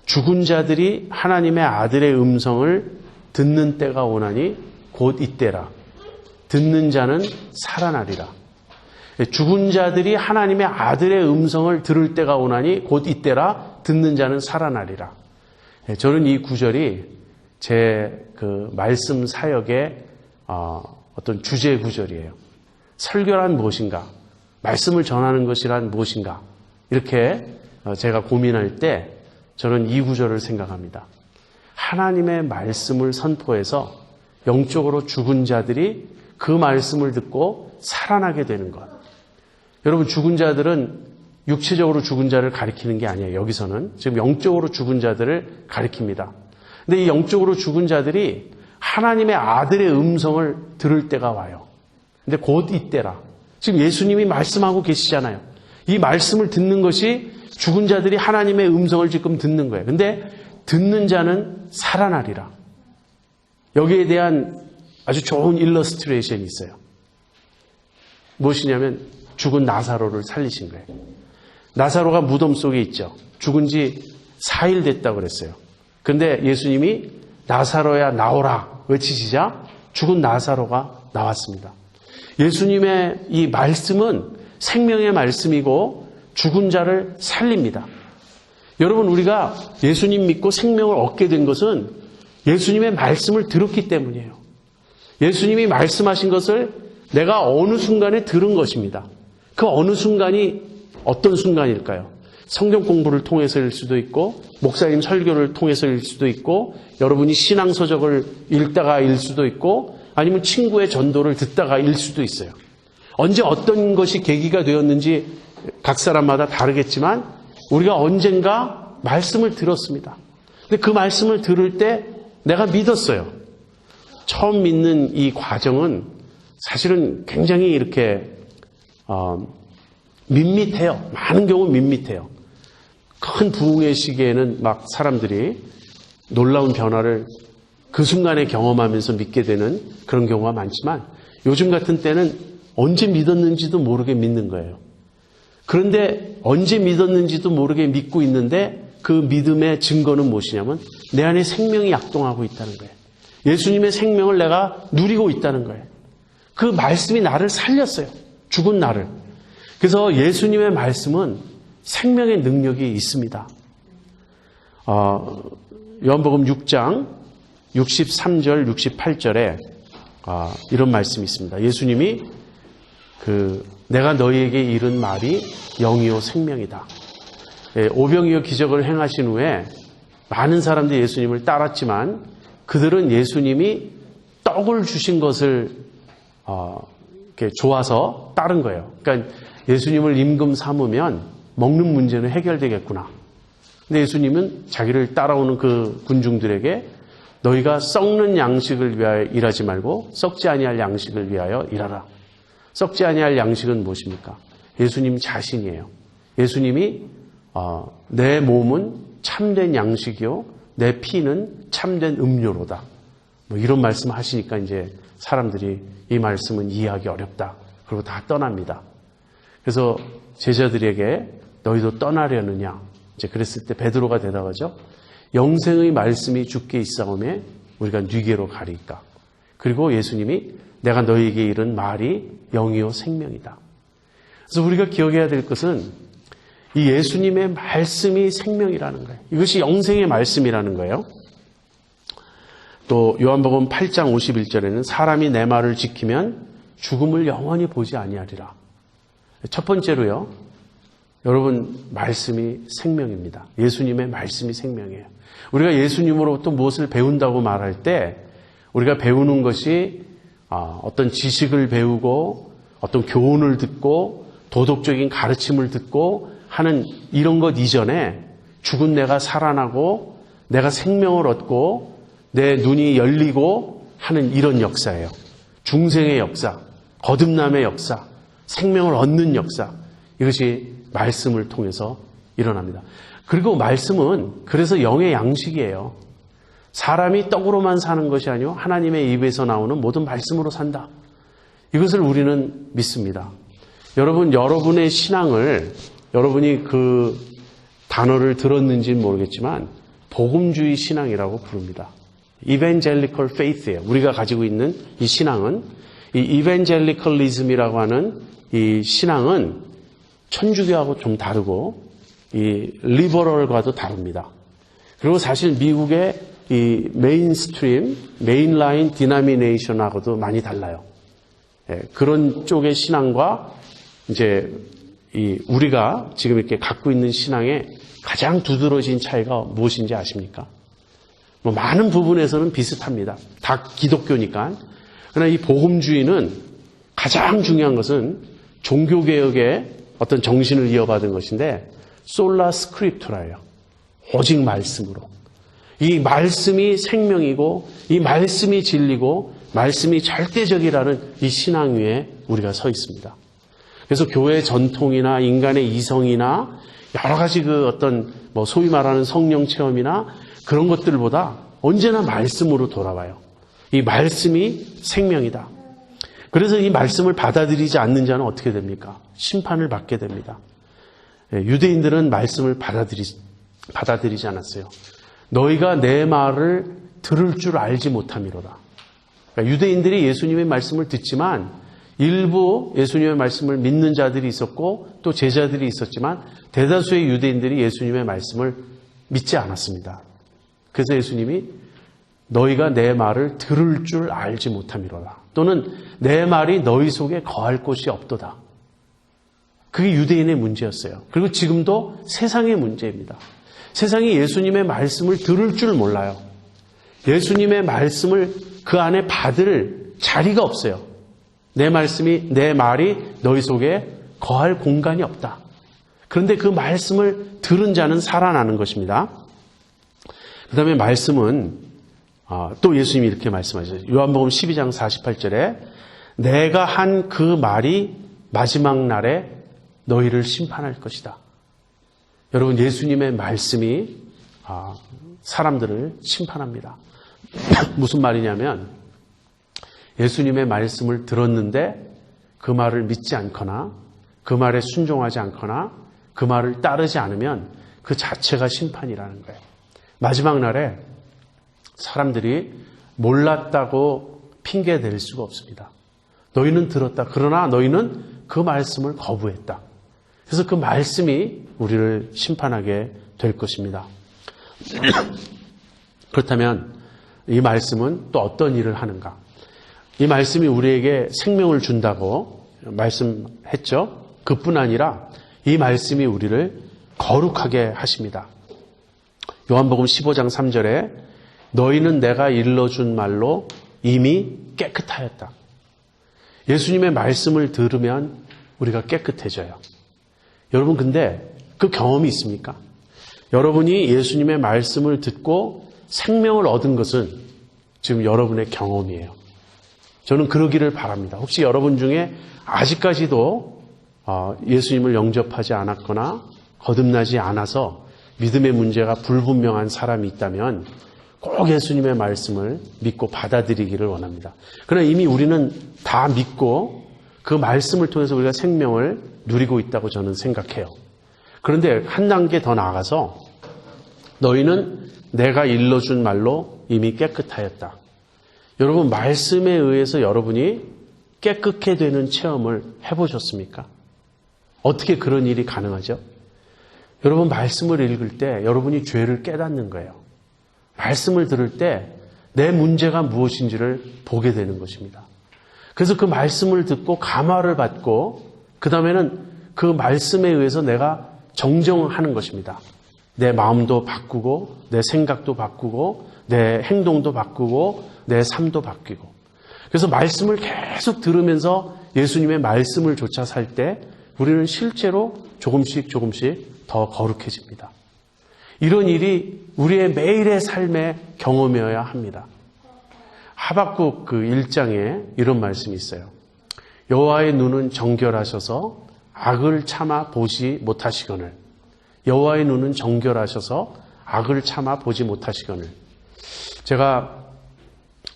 죽은 자들이 하나님의 아들의 음성을 듣는 때가 오나니 곧 이때라. 듣는 자는 살아나리라. 죽은 자들이 하나님의 아들의 음성을 들을 때가 오나니 곧 이때라. 듣는 자는 살아나리라. 저는 이 구절이 제 그 말씀 사역의 어떤 주제 구절이에요. 설교란 무엇인가? 말씀을 전하는 것이란 무엇인가? 이렇게 제가 고민할 때 저는 이 구절을 생각합니다. 하나님의 말씀을 선포해서 영적으로 죽은 자들이 그 말씀을 듣고 살아나게 되는 것. 여러분, 죽은 자들은 육체적으로 죽은 자를 가리키는 게 아니에요. 여기서는 지금 영적으로 죽은 자들을 가리킵니다. 근데 이 영적으로 죽은 자들이 하나님의 아들의 음성을 들을 때가 와요. 근데 곧 이때라. 지금 예수님이 말씀하고 계시잖아요. 이 말씀을 듣는 것이 죽은 자들이 하나님의 음성을 지금 듣는 거예요. 근데 듣는 자는 살아나리라. 여기에 대한 아주 좋은 일러스트레이션이 있어요. 무엇이냐면 죽은 나사로를 살리신 거예요. 나사로가 무덤 속에 있죠. 죽은 지 4일 됐다고 그랬어요. 그런데 예수님이 나사로야 나오라 외치시자 죽은 나사로가 나왔습니다. 예수님의 이 말씀은 생명의 말씀이고 죽은 자를 살립니다. 여러분, 우리가 예수님 믿고 생명을 얻게 된 것은 예수님의 말씀을 들었기 때문이에요. 예수님이 말씀하신 것을 내가 어느 순간에 들은 것입니다. 그 어느 순간이 어떤 순간일까요? 성경 공부를 통해서일 수도 있고 목사님 설교를 통해서일 수도 있고 여러분이 신앙서적을 읽다가일 수도 있고 아니면 친구의 전도를 듣다가일 수도 있어요. 언제 어떤 것이 계기가 되었는지 각 사람마다 다르겠지만 우리가 언젠가 말씀을 들었습니다. 근데 그 말씀을 들을 때 내가 믿었어요. 처음 믿는 이 과정은 사실은 굉장히 이렇게 밋밋해요. 많은 경우 밋밋해요. 큰 부흥의 시기에는 막 사람들이 놀라운 변화를 그 순간에 경험하면서 믿게 되는 그런 경우가 많지만 요즘 같은 때는 언제 믿었는지도 모르게 믿는 거예요. 그런데 언제 믿었는지도 모르게 믿고 있는데 그 믿음의 증거는 무엇이냐면 내 안에 생명이 약동하고 있다는 거예요. 예수님의 생명을 내가 누리고 있다는 거예요. 그 말씀이 나를 살렸어요. 죽은 나를. 그래서 예수님의 말씀은 생명의 능력이 있습니다. 요한복음 6장 63절 68절에 이런 말씀이 있습니다. 예수님이 내가 너희에게 이른 말이 영이요 생명이다. 오병이어 기적을 행하신 후에 많은 사람들이 예수님을 따랐지만 그들은 예수님이 떡을 주신 것을 이렇게 좋아서 따른 거예요. 그러니까 예수님을 임금 삼으면 먹는 문제는 해결되겠구나. 근데 예수님은 자기를 따라오는 그 군중들에게 너희가 썩는 양식을 위하여 일하지 말고 썩지 아니할 양식을 위하여 일하라. 썩지 아니할 양식은 무엇입니까? 예수님 자신이에요. 예수님이 내 몸은 참된 양식이요 내 피는 참된 음료로다. 뭐 이런 말씀 하시니까 이제 사람들이 이 말씀은 이해하기 어렵다. 그리고 다 떠납니다. 그래서 제자들에게 너희도 떠나려느냐? 이제 그랬을 때 베드로가 대답하죠. 영생의 말씀이 주께 있사오매 우리가 뉘게로 가리까. 그리고 예수님이 내가 너희에게 이른 말이 영이요 생명이다. 그래서 우리가 기억해야 될 것은 이 예수님의 말씀이 생명이라는 거예요. 이것이 영생의 말씀이라는 거예요. 또 요한복음 8장 51절에는 사람이 내 말을 지키면 죽음을 영원히 보지 아니하리라. 첫 번째로요. 여러분 말씀이 생명입니다. 예수님의 말씀이 생명이에요. 우리가 예수님으로부터 무엇을 배운다고 말할 때 우리가 배우는 것이 어떤 지식을 배우고 어떤 교훈을 듣고 도덕적인 가르침을 듣고 하는 이런 것 이전에 죽은 내가 살아나고 내가 생명을 얻고 내 눈이 열리고 하는 이런 역사예요. 중생의 역사, 거듭남의 역사, 생명을 얻는 역사. 이것이 말씀을 통해서 일어납니다. 그리고 말씀은 그래서 영의 양식이에요. 사람이 떡으로만 사는 것이 아니요 하나님의 입에서 나오는 모든 말씀으로 산다. 이것을 우리는 믿습니다. 여러분의 신앙을 여러분이 그 단어를 들었는지는 모르겠지만 복음주의 신앙이라고 부릅니다. Evangelical Faith예요. 우리가 가지고 있는 이 신앙은 이 Evangelicalism이라고 하는 이 신앙은 천주교하고 좀 다르고 이 리버럴과도 다릅니다. 그리고 사실 미국의 이 메인스트림, 메인라인 디나미네이션하고도 많이 달라요. 그런 쪽의 신앙과 이제 우리가 지금 이렇게 갖고 있는 신앙의 가장 두드러진 차이가 무엇인지 아십니까? 뭐 많은 부분에서는 비슷합니다. 다 기독교니까. 그러나 이 복음주의는 가장 중요한 것은 종교개혁의 어떤 정신을 이어받은 것인데 솔라 스크립투라예요. 오직 말씀으로. 이 말씀이 생명이고 이 말씀이 진리고 말씀이 절대적이라는 이 신앙 위에 우리가 서 있습니다. 그래서 교회 전통이나 인간의 이성이나 여러 가지 그 어떤 뭐 소위 말하는 성령 체험이나 그런 것들보다 언제나 말씀으로 돌아와요. 이 말씀이 생명이다. 그래서 이 말씀을 받아들이지 않는 자는 어떻게 됩니까? 심판을 받게 됩니다. 유대인들은 말씀을 받아들이지 않았어요. 너희가 내 말을 들을 줄 알지 못함이로다. 그러니까 유대인들이 예수님의 말씀을 듣지만 일부 예수님의 말씀을 믿는 자들이 있었고 또 제자들이 있었지만 대다수의 유대인들이 예수님의 말씀을 믿지 않았습니다. 그래서 예수님이 너희가 내 말을 들을 줄 알지 못함이로다. 또는 내 말이 너희 속에 거할 곳이 없도다. 그게 유대인의 문제였어요. 그리고 지금도 세상의 문제입니다. 세상이 예수님의 말씀을 들을 줄 몰라요. 예수님의 말씀을 그 안에 받을 자리가 없어요. 내 말이 너희 속에 거할 공간이 없다. 그런데 그 말씀을 들은 자는 살아나는 것입니다. 그 다음에 말씀은 또 예수님이 이렇게 말씀하셨어요. 요한복음 12장 48절에 내가 한 그 말이 마지막 날에 너희를 심판할 것이다. 여러분, 예수님의 말씀이 사람들을 심판합니다. 무슨 말이냐면 예수님의 말씀을 들었는데 그 말을 믿지 않거나 그 말에 순종하지 않거나 그 말을 따르지 않으면 그 자체가 심판이라는 거예요. 마지막 날에 사람들이 몰랐다고 핑계댈 수가 없습니다. 너희는 들었다. 그러나 너희는 그 말씀을 거부했다. 그래서 그 말씀이 우리를 심판하게 될 것입니다. 그렇다면 이 말씀은 또 어떤 일을 하는가? 이 말씀이 우리에게 생명을 준다고 말씀했죠. 그뿐 아니라 이 말씀이 우리를 거룩하게 하십니다. 요한복음 15장 3절에 너희는 내가 일러준 말로 이미 깨끗하였다. 예수님의 말씀을 들으면 우리가 깨끗해져요. 여러분, 근데 그 경험이 있습니까? 여러분이 예수님의 말씀을 듣고 생명을 얻은 것은 지금 여러분의 경험이에요. 저는 그러기를 바랍니다. 혹시 여러분 중에 아직까지도 예수님을 영접하지 않았거나 거듭나지 않아서 믿음의 문제가 불분명한 사람이 있다면 꼭 예수님의 말씀을 믿고 받아들이기를 원합니다. 그러나 이미 우리는 다 믿고 그 말씀을 통해서 우리가 생명을 누리고 있다고 저는 생각해요. 그런데 한 단계 더 나아가서 너희는 내가 일러준 말로 이미 깨끗하였다. 여러분, 말씀에 의해서 여러분이 깨끗게 되는 체험을 해보셨습니까? 어떻게 그런 일이 가능하죠? 여러분, 말씀을 읽을 때 여러분이 죄를 깨닫는 거예요. 말씀을 들을 때 내 문제가 무엇인지를 보게 되는 것입니다. 그래서 그 말씀을 듣고 감화를 받고 그 다음에는 그 말씀에 의해서 내가 정정하는 것입니다. 내 마음도 바꾸고 내 생각도 바꾸고 내 행동도 바꾸고 내 삶도 바뀌고. 그래서 말씀을 계속 들으면서 예수님의 말씀을 좇아 살 때 우리는 실제로 조금씩 더 거룩해집니다. 이런 일이 우리의 매일의 삶의 경험이어야 합니다. 하박국 그 1장에 이런 말씀이 있어요. 여호와의 눈은 정결하셔서 악을 참아 보지 못하시거늘. 여호와의 눈은 정결하셔서 악을 참아 보지 못하시거늘. 제가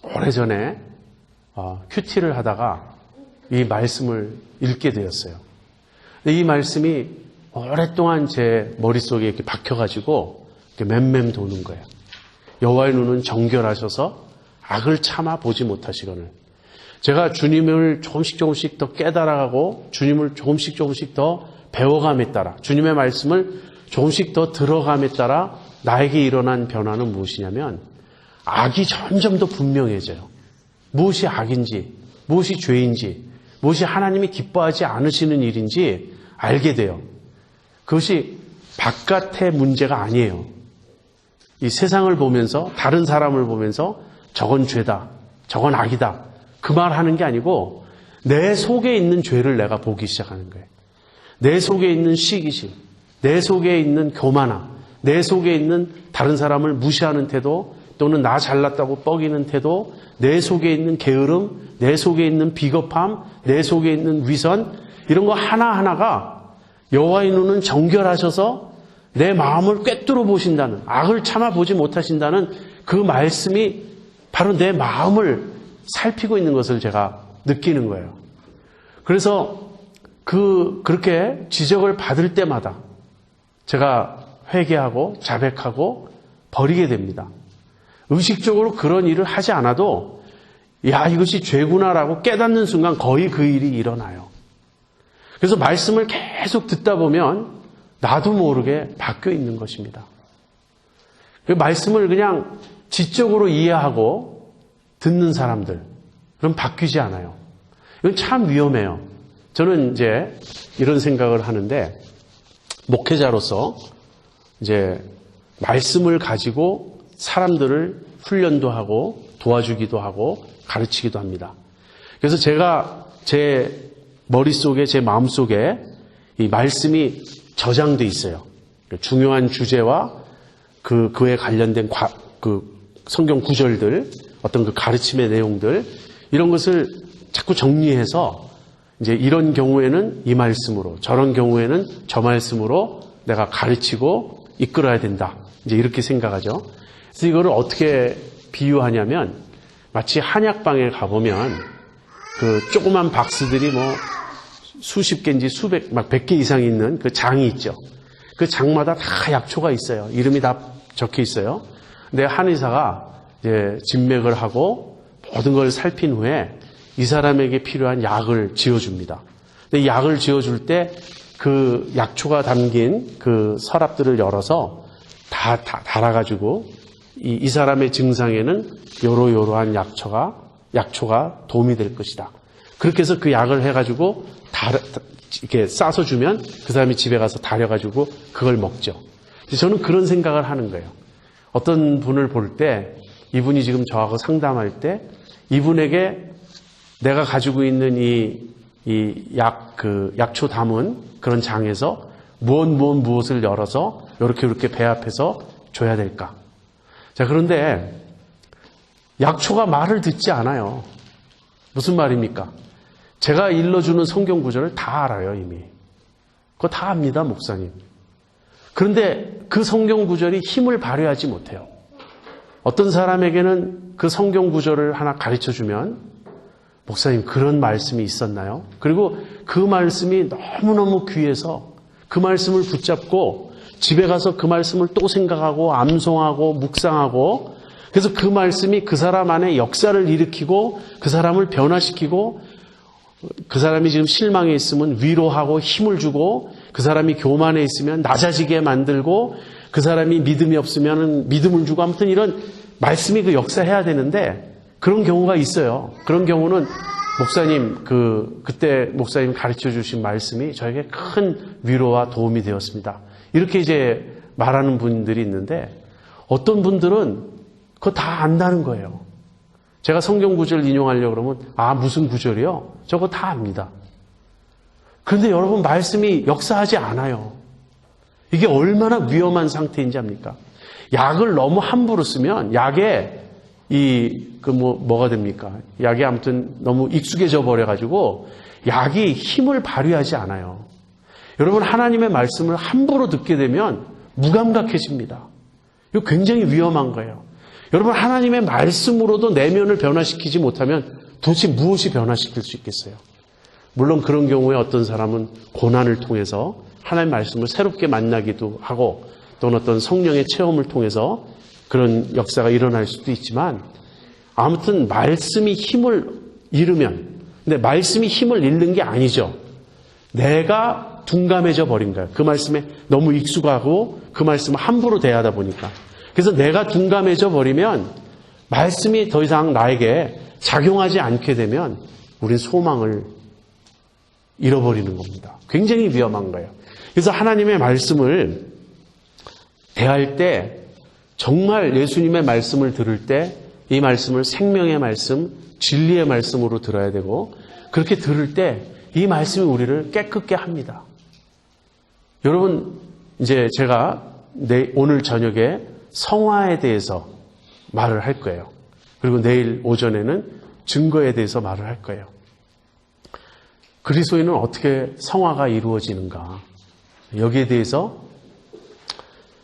오래전에 큐티를 하다가 이 말씀을 읽게 되었어요. 근데 이 말씀이 오랫동안 제 머릿속에 이렇게 박혀가지고 이렇게 맴맴 도는 거예요. 여호와의 눈은 정결하셔서 악을 참아 보지 못하시거늘. 제가 주님을 조금씩 더 깨달아가고 주님을 조금씩 더 배워감에 따라 주님의 말씀을 조금씩 더 들어감에 따라 나에게 일어난 변화는 무엇이냐면 악이 점점 더 분명해져요. 무엇이 악인지, 무엇이 죄인지, 무엇이 하나님이 기뻐하지 않으시는 일인지 알게 돼요. 그것이 바깥의 문제가 아니에요. 이 세상을 보면서 다른 사람을 보면서 저건 죄다, 저건 악이다 그 말하는 게 아니고 내 속에 있는 죄를 내가 보기 시작하는 거예요. 내 속에 있는 시기심, 내 속에 있는 교만함, 내 속에 있는 다른 사람을 무시하는 태도 또는 나 잘났다고 뻐기는 태도, 내 속에 있는 게으름, 내 속에 있는 비겁함, 내 속에 있는 위선, 이런 거 하나하나가 여호와의 눈은 정결하셔서 내 마음을 꿰뚫어 보신다는, 악을 참아보지 못하신다는 그 말씀이 바로 내 마음을 살피고 있는 것을 제가 느끼는 거예요. 그래서 그렇게 지적을 받을 때마다 제가 회개하고 자백하고 버리게 됩니다. 의식적으로 그런 일을 하지 않아도 야, 이것이 죄구나라고 깨닫는 순간 거의 그 일이 일어나요. 그래서 말씀을 계속 듣다 보면 나도 모르게 바뀌어 있는 것입니다. 그 말씀을 그냥 지적으로 이해하고 듣는 사람들, 그럼 바뀌지 않아요. 이건 참 위험해요. 저는 이제 이런 생각을 하는데, 목회자로서 이제 말씀을 가지고 사람들을 훈련도 하고 도와주기도 하고 가르치기도 합니다. 그래서 제가 제 머릿속에, 제 마음속에 이 말씀이 저장돼 있어요. 중요한 주제와 그에 관련된 성경 구절들, 어떤 그 가르침의 내용들, 이런 것을 자꾸 정리해서 이제 이런 경우에는 이 말씀으로, 저런 경우에는 저 말씀으로 내가 가르치고 이끌어야 된다. 이제 이렇게 생각하죠. 그래서 이거를 어떻게 비유하냐면, 마치 한약방에 가보면 그 조그만 박스들이 뭐 수십 개인지 막 100개 이상 있는 그 장이 있죠. 그 장마다 다 약초가 있어요. 이름이 다 적혀 있어요. 근데 한의사가 이제 진맥을 하고 모든 걸 살핀 후에 이 사람에게 필요한 약을 지어줍니다. 근데 이 약을 지어줄 때 그 약초가 담긴 그 서랍들을 열어서 다 달아가지고 이 사람의 증상에는 요러요러한 약초가 도움이 될 것이다. 그렇게 해서 그 약을 해가지고 이렇게 싸서 주면 그 사람이 집에 가서 달여가지고 그걸 먹죠. 저는 그런 생각을 하는 거예요. 어떤 분을 볼 때 이분이 지금 저하고 상담할 때 이분에게 내가 가지고 있는 약초 담은 그런 장에서 무엇을 열어서 이렇게 배합해서 줘야 될까? 자, 그런데 약초가 말을 듣지 않아요. 무슨 말입니까? 제가 일러주는 성경 구절을 다 알아요, 이미. 그거 다 압니다, 목사님. 그런데 그 성경 구절이 힘을 발휘하지 못해요. 어떤 사람에게는 그 성경 구절을 하나 가르쳐주면 목사님, 그런 말씀이 있었나요? 그리고 그 말씀이 너무너무 귀해서 그 말씀을 붙잡고 집에 가서 그 말씀을 또 생각하고 암송하고 묵상하고, 그래서 그 말씀이 그 사람 안에 역사를 일으키고 그 사람을 변화시키고, 그 사람이 지금 실망해 있으면 위로하고 힘을 주고, 그 사람이 교만해 있으면 낮아지게 만들고, 그 사람이 믿음이 없으면 믿음을 주고, 아무튼 이런 말씀이 그 역사해야 되는데 그런 경우가 있어요. 그런 경우는 목사님, 그때 목사님 가르쳐 주신 말씀이 저에게 큰 위로와 도움이 되었습니다. 이렇게 이제 말하는 분들이 있는데, 어떤 분들은 그거 다 안다는 거예요. 제가 성경 구절 인용하려고 그러면 무슨 구절이요? 저거 다 압니다. 그런데 여러분, 말씀이 역사하지 않아요. 이게 얼마나 위험한 상태인지 압니까? 약을 너무 함부로 쓰면 약에 뭐가 됩니까? 약이 아무튼 너무 익숙해져 버려가지고 약이 힘을 발휘하지 않아요. 여러분, 하나님의 말씀을 함부로 듣게 되면 무감각해집니다. 이거 굉장히 위험한 거예요. 여러분, 하나님의 말씀으로도 내면을 변화시키지 못하면 도대체 무엇이 변화시킬 수 있겠어요? 물론 그런 경우에 어떤 사람은 고난을 통해서 하나님의 말씀을 새롭게 만나기도 하고, 또는 어떤 성령의 체험을 통해서 그런 역사가 일어날 수도 있지만, 아무튼 말씀이 힘을 잃으면, 근데 말씀이 힘을 잃는 게 아니죠. 내가 둔감해져 버린 거예요. 그 말씀에 너무 익숙하고 그 말씀을 함부로 대하다 보니까. 그래서 내가 둔감해져 버리면 말씀이 더 이상 나에게 작용하지 않게 되면 우린 소망을 잃어버리는 겁니다. 굉장히 위험한 거예요. 그래서 하나님의 말씀을 대할 때, 정말 예수님의 말씀을 들을 때 이 말씀을 생명의 말씀, 진리의 말씀으로 들어야 되고, 그렇게 들을 때 이 말씀이 우리를 깨끗게 합니다. 여러분, 이제 제가 오늘 저녁에 성화에 대해서 말을 할 거예요. 그리고 내일 오전에는 증거에 대해서 말을 할 거예요. 그리스도인은 어떻게 성화가 이루어지는가, 여기에 대해서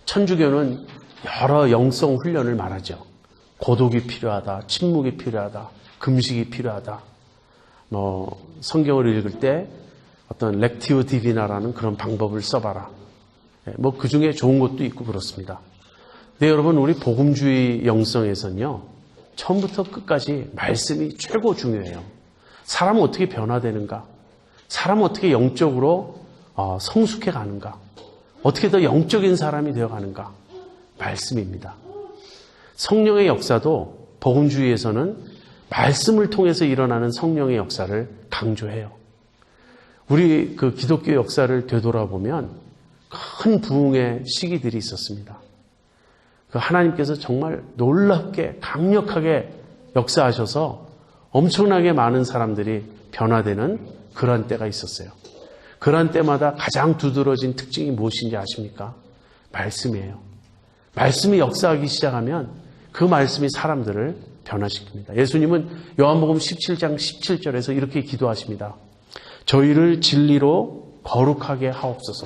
천주교는 여러 영성 훈련을 말하죠. 고독이 필요하다, 침묵이 필요하다, 금식이 필요하다. 성경을 읽을 때 어떤 렉티오 디비나라는 그런 방법을 써봐라. 그 중에 좋은 것도 있고 그렇습니다. 근데 여러분, 우리 복음주의 영성에서는요, 처음부터 끝까지 말씀이 최고 중요해요. 사람은 어떻게 변화되는가? 사람은 어떻게 영적으로 성숙해 가는가? 어떻게 더 영적인 사람이 되어 가는가? 말씀입니다. 성령의 역사도 복음주의에서는 말씀을 통해서 일어나는 성령의 역사를 강조해요. 우리 그 기독교 역사를 되돌아보면 큰 부흥의 시기들이 있었습니다. 하나님께서 정말 놀랍게 강력하게 역사하셔서 엄청나게 많은 사람들이 변화되는 그런 때가 있었어요. 그런 때마다 가장 두드러진 특징이 무엇인지 아십니까? 말씀이에요. 말씀이 역사하기 시작하면 그 말씀이 사람들을 변화시킵니다. 예수님은 요한복음 17장 17절에서 이렇게 기도하십니다. 저희를 진리로 거룩하게 하옵소서.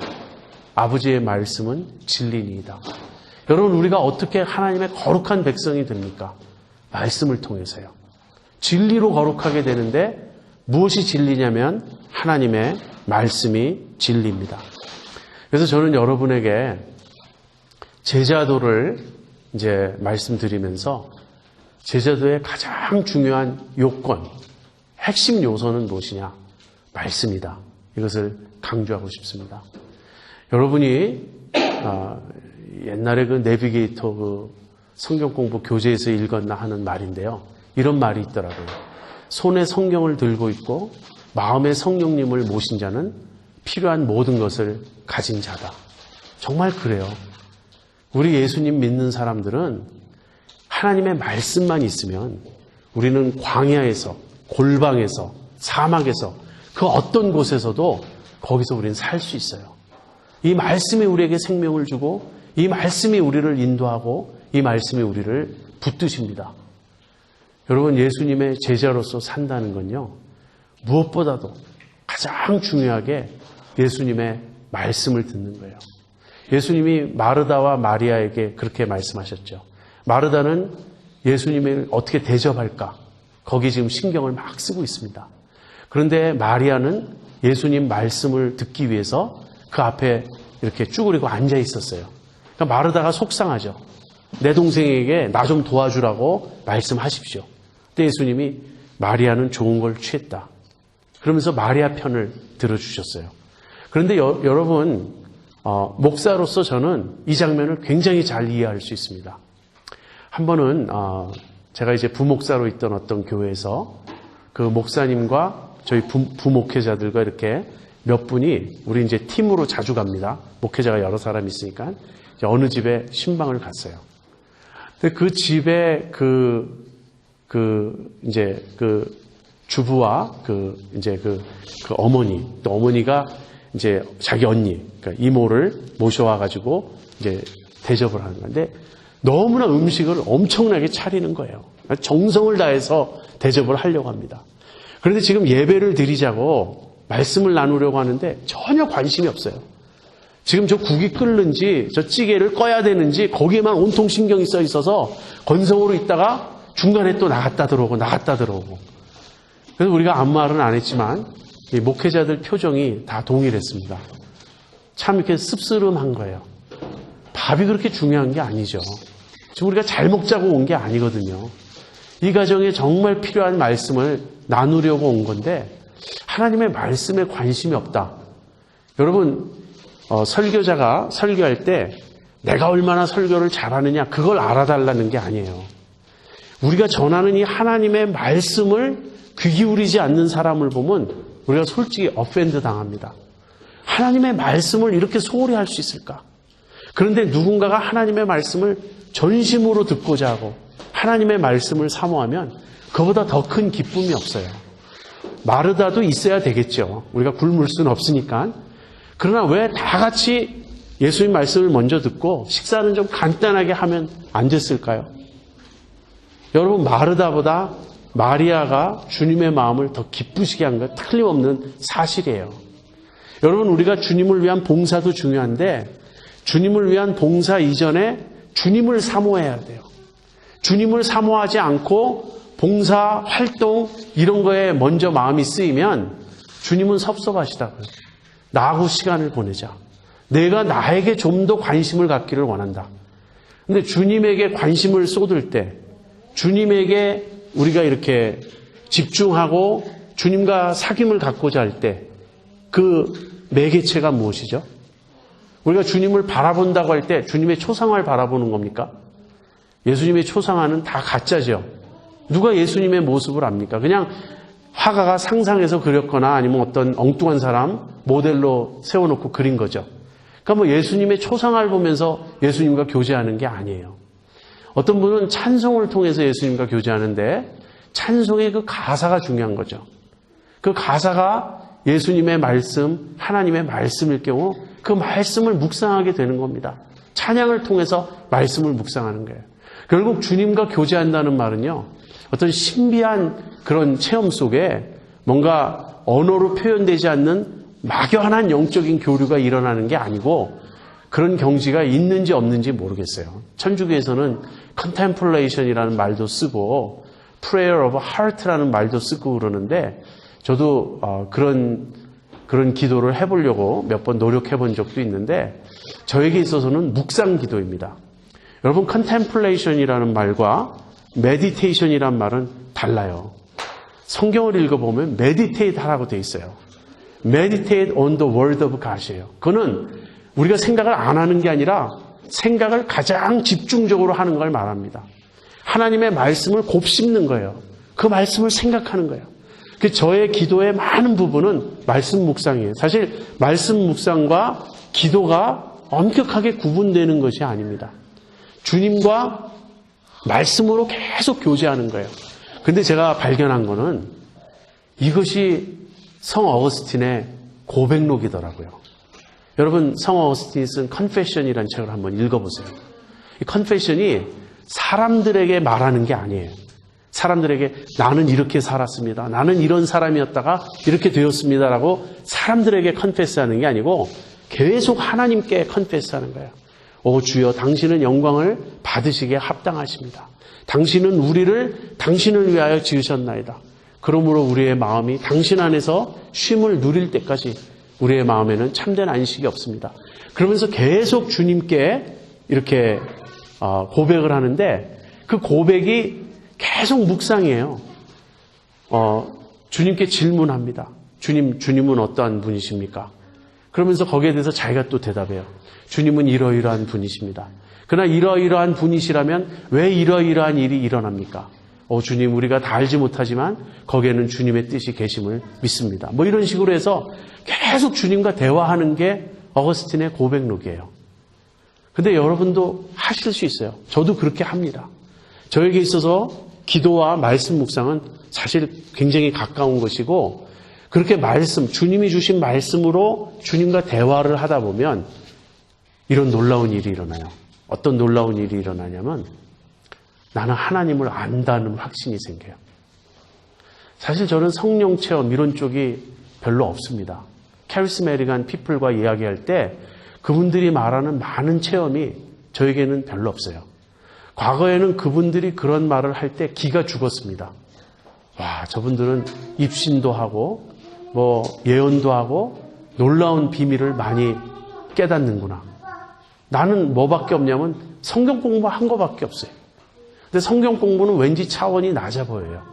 아버지의 말씀은 진리니이다. 여러분, 우리가 어떻게 하나님의 거룩한 백성이 됩니까? 말씀을 통해서요. 진리로 거룩하게 되는데 무엇이 진리냐면 하나님의 말씀이 진리입니다. 그래서 저는 여러분에게 제자도를 이제 말씀드리면서 제자도의 가장 중요한 요건, 핵심 요소는 무엇이냐? 말씀이다. 이것을 강조하고 싶습니다. 여러분이 옛날에 그 내비게이터 그 성경 공부 교재에서 읽었나 하는 말인데요. 이런 말이 있더라고요. 손에 성경을 들고 있고 마음에 성령님을 모신 자는 필요한 모든 것을 가진 자다. 정말 그래요. 우리 예수님 믿는 사람들은 하나님의 말씀만 있으면 우리는 광야에서, 골방에서, 사막에서 그 어떤 곳에서도 거기서 우리는 살 수 있어요. 이 말씀이 우리에게 생명을 주고 이 말씀이 우리를 인도하고 이 말씀이 우리를 붙드십니다. 여러분, 예수님의 제자로서 산다는 건요, 무엇보다도 가장 중요하게 예수님의 말씀을 듣는 거예요. 예수님이 마르다와 마리아에게 그렇게 말씀하셨죠. 마르다는 예수님을 어떻게 대접할까? 거기 지금 신경을 막 쓰고 있습니다. 그런데 마리아는 예수님 말씀을 듣기 위해서 그 앞에 이렇게 쭈그리고 앉아 있었어요. 그러니까 마르다가 속상하죠. 내 동생에게 나 좀 도와주라고 말씀하십시오. 그때 예수님이 마리아는 좋은 걸 취했다. 그러면서 마리아 편을 들어주셨어요. 그런데 여러분, 목사로서 저는 이 장면을 굉장히 잘 이해할 수 있습니다. 한 번은 제가 이제 부목사로 있던 어떤 교회에서 그 목사님과 저희 부목회자들과 이렇게 몇 분이 우리 이제 팀으로 자주 갑니다. 목회자가 여러 사람이 있으니까 이제 어느 집에 신방을 갔어요. 근데 그 집에 이제 주부와 이제 어머니, 또 어머니가 이제 자기 언니, 그러니까 이모를 모셔와가지고 이제 대접을 하는 건데 너무나 음식을 엄청나게 차리는 거예요. 정성을 다해서 대접을 하려고 합니다. 그런데 지금 예배를 드리자고 말씀을 나누려고 하는데 전혀 관심이 없어요. 지금 저 국이 끓는지 저 찌개를 꺼야 되는지 거기에만 온통 신경이 써 있어서 건성으로 있다가 중간에 또 나갔다 들어오고. 그래서 우리가 아무 말은 안 했지만 이 목회자들 표정이 다 동일했습니다. 참 이렇게 씁쓸한 거예요. 밥이 그렇게 중요한 게 아니죠. 지금 우리가 잘 먹자고 온 게 아니거든요. 이 가정에 정말 필요한 말씀을 나누려고 온 건데 하나님의 말씀에 관심이 없다. 여러분, 설교자가 설교할 때 내가 얼마나 설교를 잘하느냐 그걸 알아달라는 게 아니에요. 우리가 전하는 이 하나님의 말씀을 귀 기울이지 않는 사람을 보면 우리가 솔직히 어펜드 당합니다. 하나님의 말씀을 이렇게 소홀히 할 수 있을까? 그런데 누군가가 하나님의 말씀을 전심으로 듣고자 하고 하나님의 말씀을 사모하면 그보다 더 큰 기쁨이 없어요. 마르다도 있어야 되겠죠. 우리가 굶을 수는 없으니까. 그러나 왜 다 같이 예수님 말씀을 먼저 듣고 식사는 좀 간단하게 하면 안 됐을까요? 여러분, 마르다보다 마리아가 주님의 마음을 더 기쁘시게 한 것 틀림없는 사실이에요. 여러분, 우리가 주님을 위한 봉사도 중요한데 주님을 위한 봉사 이전에 주님을 사모해야 돼요. 주님을 사모하지 않고 봉사, 활동 이런 거에 먼저 마음이 쓰이면 주님은 섭섭하시다고요. 나하고 시간을 보내자. 내가 나에게 좀 더 관심을 갖기를 원한다. 근데 주님에게 관심을 쏟을 때, 주님에게 우리가 이렇게 집중하고 주님과 사귐을 갖고자 할 때 그 매개체가 무엇이죠? 우리가 주님을 바라본다고 할 때 주님의 초상화를 바라보는 겁니까? 예수님의 초상화는 다 가짜죠. 누가 예수님의 모습을 압니까? 그냥 화가가 상상해서 그렸거나 아니면 어떤 엉뚱한 사람 모델로 세워놓고 그린 거죠. 그러니까 뭐 예수님의 초상화를 보면서 예수님과 교제하는 게 아니에요. 어떤 분은 찬송을 통해서 예수님과 교제하는데 찬송의 그 가사가 중요한 거죠. 그 가사가 예수님의 말씀, 하나님의 말씀일 경우 그 말씀을 묵상하게 되는 겁니다. 찬양을 통해서 말씀을 묵상하는 거예요. 결국 주님과 교제한다는 말은요, 어떤 신비한 그런 체험 속에 뭔가 언어로 표현되지 않는 막연한 영적인 교류가 일어나는 게 아니고 그런 경지가 있는지 없는지 모르겠어요. 천주교에서는 contemplation이라는 말도 쓰고 prayer of heart라는 말도 쓰고 그러는데 저도 그런 기도를 해보려고 몇 번 노력해 본 적도 있는데 저에게 있어서는 묵상 기도입니다. 여러분 contemplation이라는 말과 meditation이라는 말은 달라요. 성경을 읽어보면 meditate 하라고 돼 있어요. meditate on the word of God이에요. 그거는 우리가 생각을 안 하는 게 아니라 생각을 가장 집중적으로 하는 걸 말합니다. 하나님의 말씀을 곱씹는 거예요. 그 말씀을 생각하는 거예요. 그 저의 기도의 많은 부분은 말씀 묵상이에요. 사실 말씀 묵상과 기도가 엄격하게 구분되는 것이 아닙니다. 주님과 말씀으로 계속 교제하는 거예요. 근데 제가 발견한 거는 이것이 성 어거스틴의 고백록이더라고요. 여러분 성 어거스틴이 쓴 Confession이라는 책을 한번 읽어보세요. 이 Confession이 사람들에게 말하는 게 아니에요. 사람들에게 나는 이렇게 살았습니다. 나는 이런 사람이었다가 이렇게 되었습니다라고 사람들에게 컨페스하는 게 아니고 계속 하나님께 컨페스하는 거예요. 오 주여 당신은 영광을 받으시기에 합당하십니다. 당신은 우리를 당신을 위하여 지으셨나이다. 그러므로 우리의 마음이 당신 안에서 쉼을 누릴 때까지 우리의 마음에는 참된 안식이 없습니다. 그러면서 계속 주님께 이렇게 고백을 하는데 그 고백이 계속 묵상이에요. 주님께 질문합니다. 주님은 어떠한 분이십니까? 그러면서 거기에 대해서 자기가 또 대답해요. 주님은 이러이러한 분이십니다. 그러나 이러이러한 분이시라면 왜 이러이러한 일이 일어납니까? 주님 우리가 다 알지 못하지만 거기에는 주님의 뜻이 계심을 믿습니다. 뭐 이런 식으로 해서 계속 주님과 대화하는 게 어거스틴의 고백록이에요. 근데 여러분도 하실 수 있어요. 저도 그렇게 합니다. 저에게 있어서 기도와 말씀 묵상은 사실 굉장히 가까운 것이고 그렇게 주님이 주신 말씀으로 주님과 대화를 하다 보면 이런 놀라운 일이 일어나요. 어떤 놀라운 일이 일어나냐면 나는 하나님을 안다는 확신이 생겨요. 사실 저는 성령 체험 이런 쪽이 별로 없습니다. 카리스메틱한 피플과 이야기할 때 그분들이 말하는 많은 체험이 저에게는 별로 없어요. 과거에는 그분들이 그런 말을 할 때 기가 죽었습니다. 와, 저분들은 입신도 하고 뭐 예언도 하고 놀라운 비밀을 많이 깨닫는구나. 나는 뭐밖에 없냐면 성경 공부한 거밖에 없어요. 근데 성경 공부는 왠지 차원이 낮아 보여요.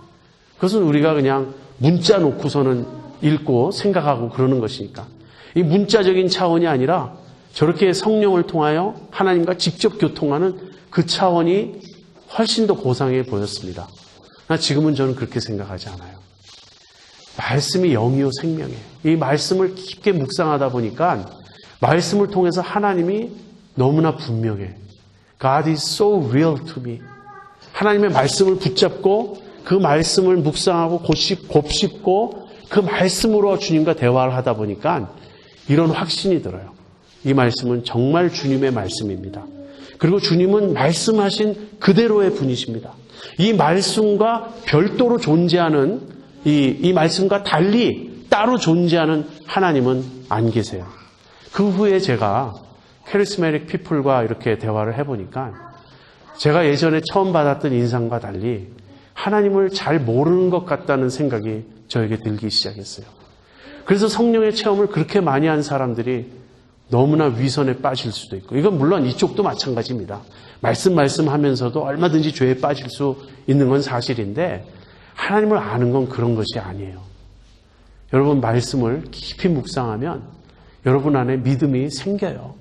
그것은 우리가 그냥 문자 놓고서는 읽고 생각하고 그러는 것이니까. 이 문자적인 차원이 아니라 저렇게 성령을 통하여 하나님과 직접 교통하는 그 차원이 훨씬 더 고상해 보였습니다. 지금은 저는 그렇게 생각하지 않아요. 말씀이 영이요 생명이에요. 이 말씀을 깊게 묵상하다 보니까 말씀을 통해서 하나님이 너무나 분명해. God is so real to me. 하나님의 말씀을 붙잡고 그 말씀을 묵상하고 곱씹고 그 말씀으로 주님과 대화를 하다 보니까 이런 확신이 들어요. 이 말씀은 정말 주님의 말씀입니다. 그리고 주님은 말씀하신 그대로의 분이십니다. 이 말씀과 별도로 존재하는 이 말씀과 달리 따로 존재하는 하나님은 안 계세요. 그 후에 제가 카리스마틱 피플과 이렇게 대화를 해보니까 제가 예전에 처음 받았던 인상과 달리 하나님을 잘 모르는 것 같다는 생각이 저에게 들기 시작했어요. 그래서 성령의 체험을 그렇게 많이 한 사람들이 너무나 위선에 빠질 수도 있고, 이건 물론 이쪽도 마찬가지입니다. 말씀하면서도 얼마든지 죄에 빠질 수 있는 건 사실인데 하나님을 아는 건 그런 것이 아니에요. 여러분, 말씀을 깊이 묵상하면 여러분 안에 믿음이 생겨요.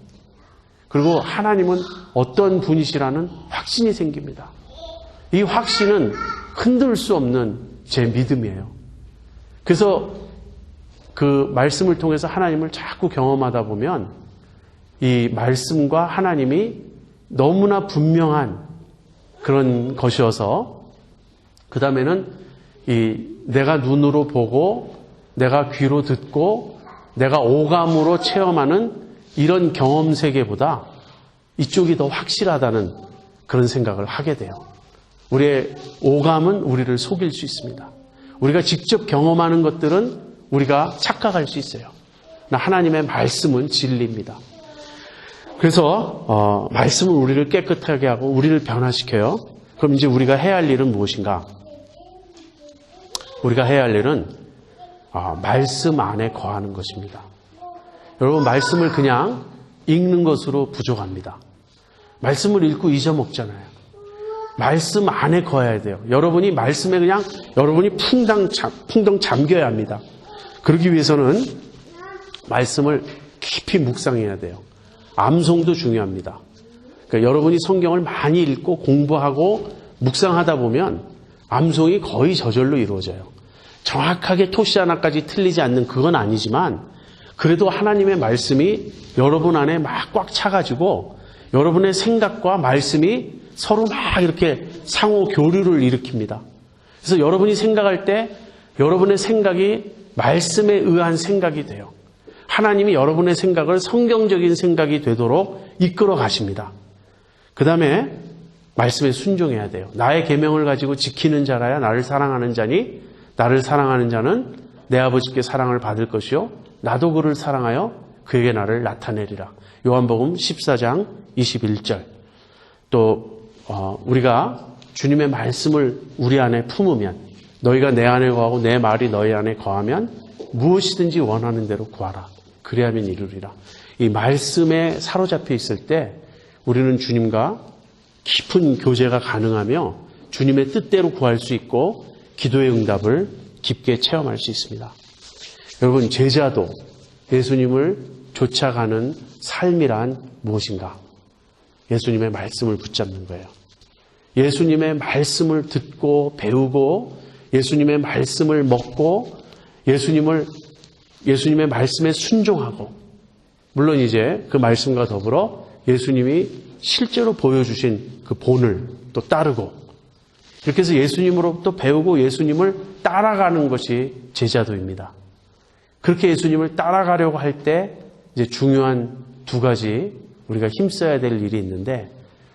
그리고 하나님은 어떤 분이시라는 확신이 생깁니다. 이 확신은 흔들 수 없는 제 믿음이에요. 그래서 그 말씀을 통해서 하나님을 자꾸 경험하다 보면 이 말씀과 하나님이 너무나 분명한 그런 것이어서 그 다음에는 내가 눈으로 보고 내가 귀로 듣고 내가 오감으로 체험하는 이런 경험 세계보다 이쪽이 더 확실하다는 그런 생각을 하게 돼요. 우리의 오감은 우리를 속일 수 있습니다. 우리가 직접 경험하는 것들은 우리가 착각할 수 있어요. 하나님의 말씀은 진리입니다. 그래서 말씀은 우리를 깨끗하게 하고 우리를 변화시켜요. 그럼 이제 우리가 해야 할 일은 무엇인가? 우리가 해야 할 일은 말씀 안에 거하는 것입니다. 여러분, 말씀을 그냥 읽는 것으로 부족합니다. 말씀을 읽고 잊어먹잖아요. 말씀 안에 거해야 돼요. 여러분이 말씀에 그냥 여러분이 풍덩 잠겨야 합니다. 그러기 위해서는 말씀을 깊이 묵상해야 돼요. 암송도 중요합니다. 그러니까 여러분이 성경을 많이 읽고 공부하고 묵상하다 보면 암송이 거의 저절로 이루어져요. 정확하게 토시 하나까지 틀리지 않는 그건 아니지만 그래도 하나님의 말씀이 여러분 안에 막 꽉 차가지고 여러분의 생각과 말씀이 서로 막 이렇게 상호 교류를 일으킵니다. 그래서 여러분이 생각할 때 여러분의 생각이 말씀에 의한 생각이 돼요. 하나님이 여러분의 생각을 성경적인 생각이 되도록 이끌어 가십니다. 그 다음에 말씀에 순종해야 돼요. 나의 계명을 가지고 지키는 자라야 나를 사랑하는 자니 나를 사랑하는 자는 내 아버지께 사랑을 받을 것이요 나도 그를 사랑하여 그에게 나를 나타내리라. 요한복음 14장 21절. 또 우리가 주님의 말씀을 우리 안에 품으면 너희가 내 안에 거하고 내 말이 너희 안에 거하면 무엇이든지 원하는 대로 구하라. 그리하면 이루리라. 이 말씀에 사로잡혀 있을 때 우리는 주님과 깊은 교제가 가능하며 주님의 뜻대로 구할 수 있고 기도의 응답을 깊게 체험할 수 있습니다. 여러분, 제자도 예수님을 쫓아가는 삶이란 무엇인가? 예수님의 말씀을 붙잡는 거예요. 예수님의 말씀을 듣고 배우고 예수님의 말씀을 먹고 예수님의 말씀에 순종하고, 물론 이제 그 말씀과 더불어 예수님이 실제로 보여주신 그 본을 또 따르고, 이렇게 해서 예수님으로부터 배우고 예수님을 따라가는 것이 제자도입니다. 그렇게 예수님을 따라가려고 할 때 이제 중요한 두 가지 우리가 힘써야 될 일이 있는데,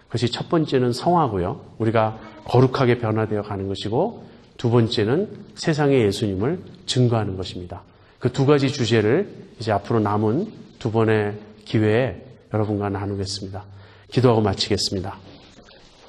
그것이 첫 번째는 성화고요. 우리가 거룩하게 변화되어 가는 것이고, 두 번째는 세상에 예수님을 증거하는 것입니다. 그 두 가지 주제를 이제 앞으로 남은 두 번의 기회에 여러분과 나누겠습니다. 기도하고 마치겠습니다.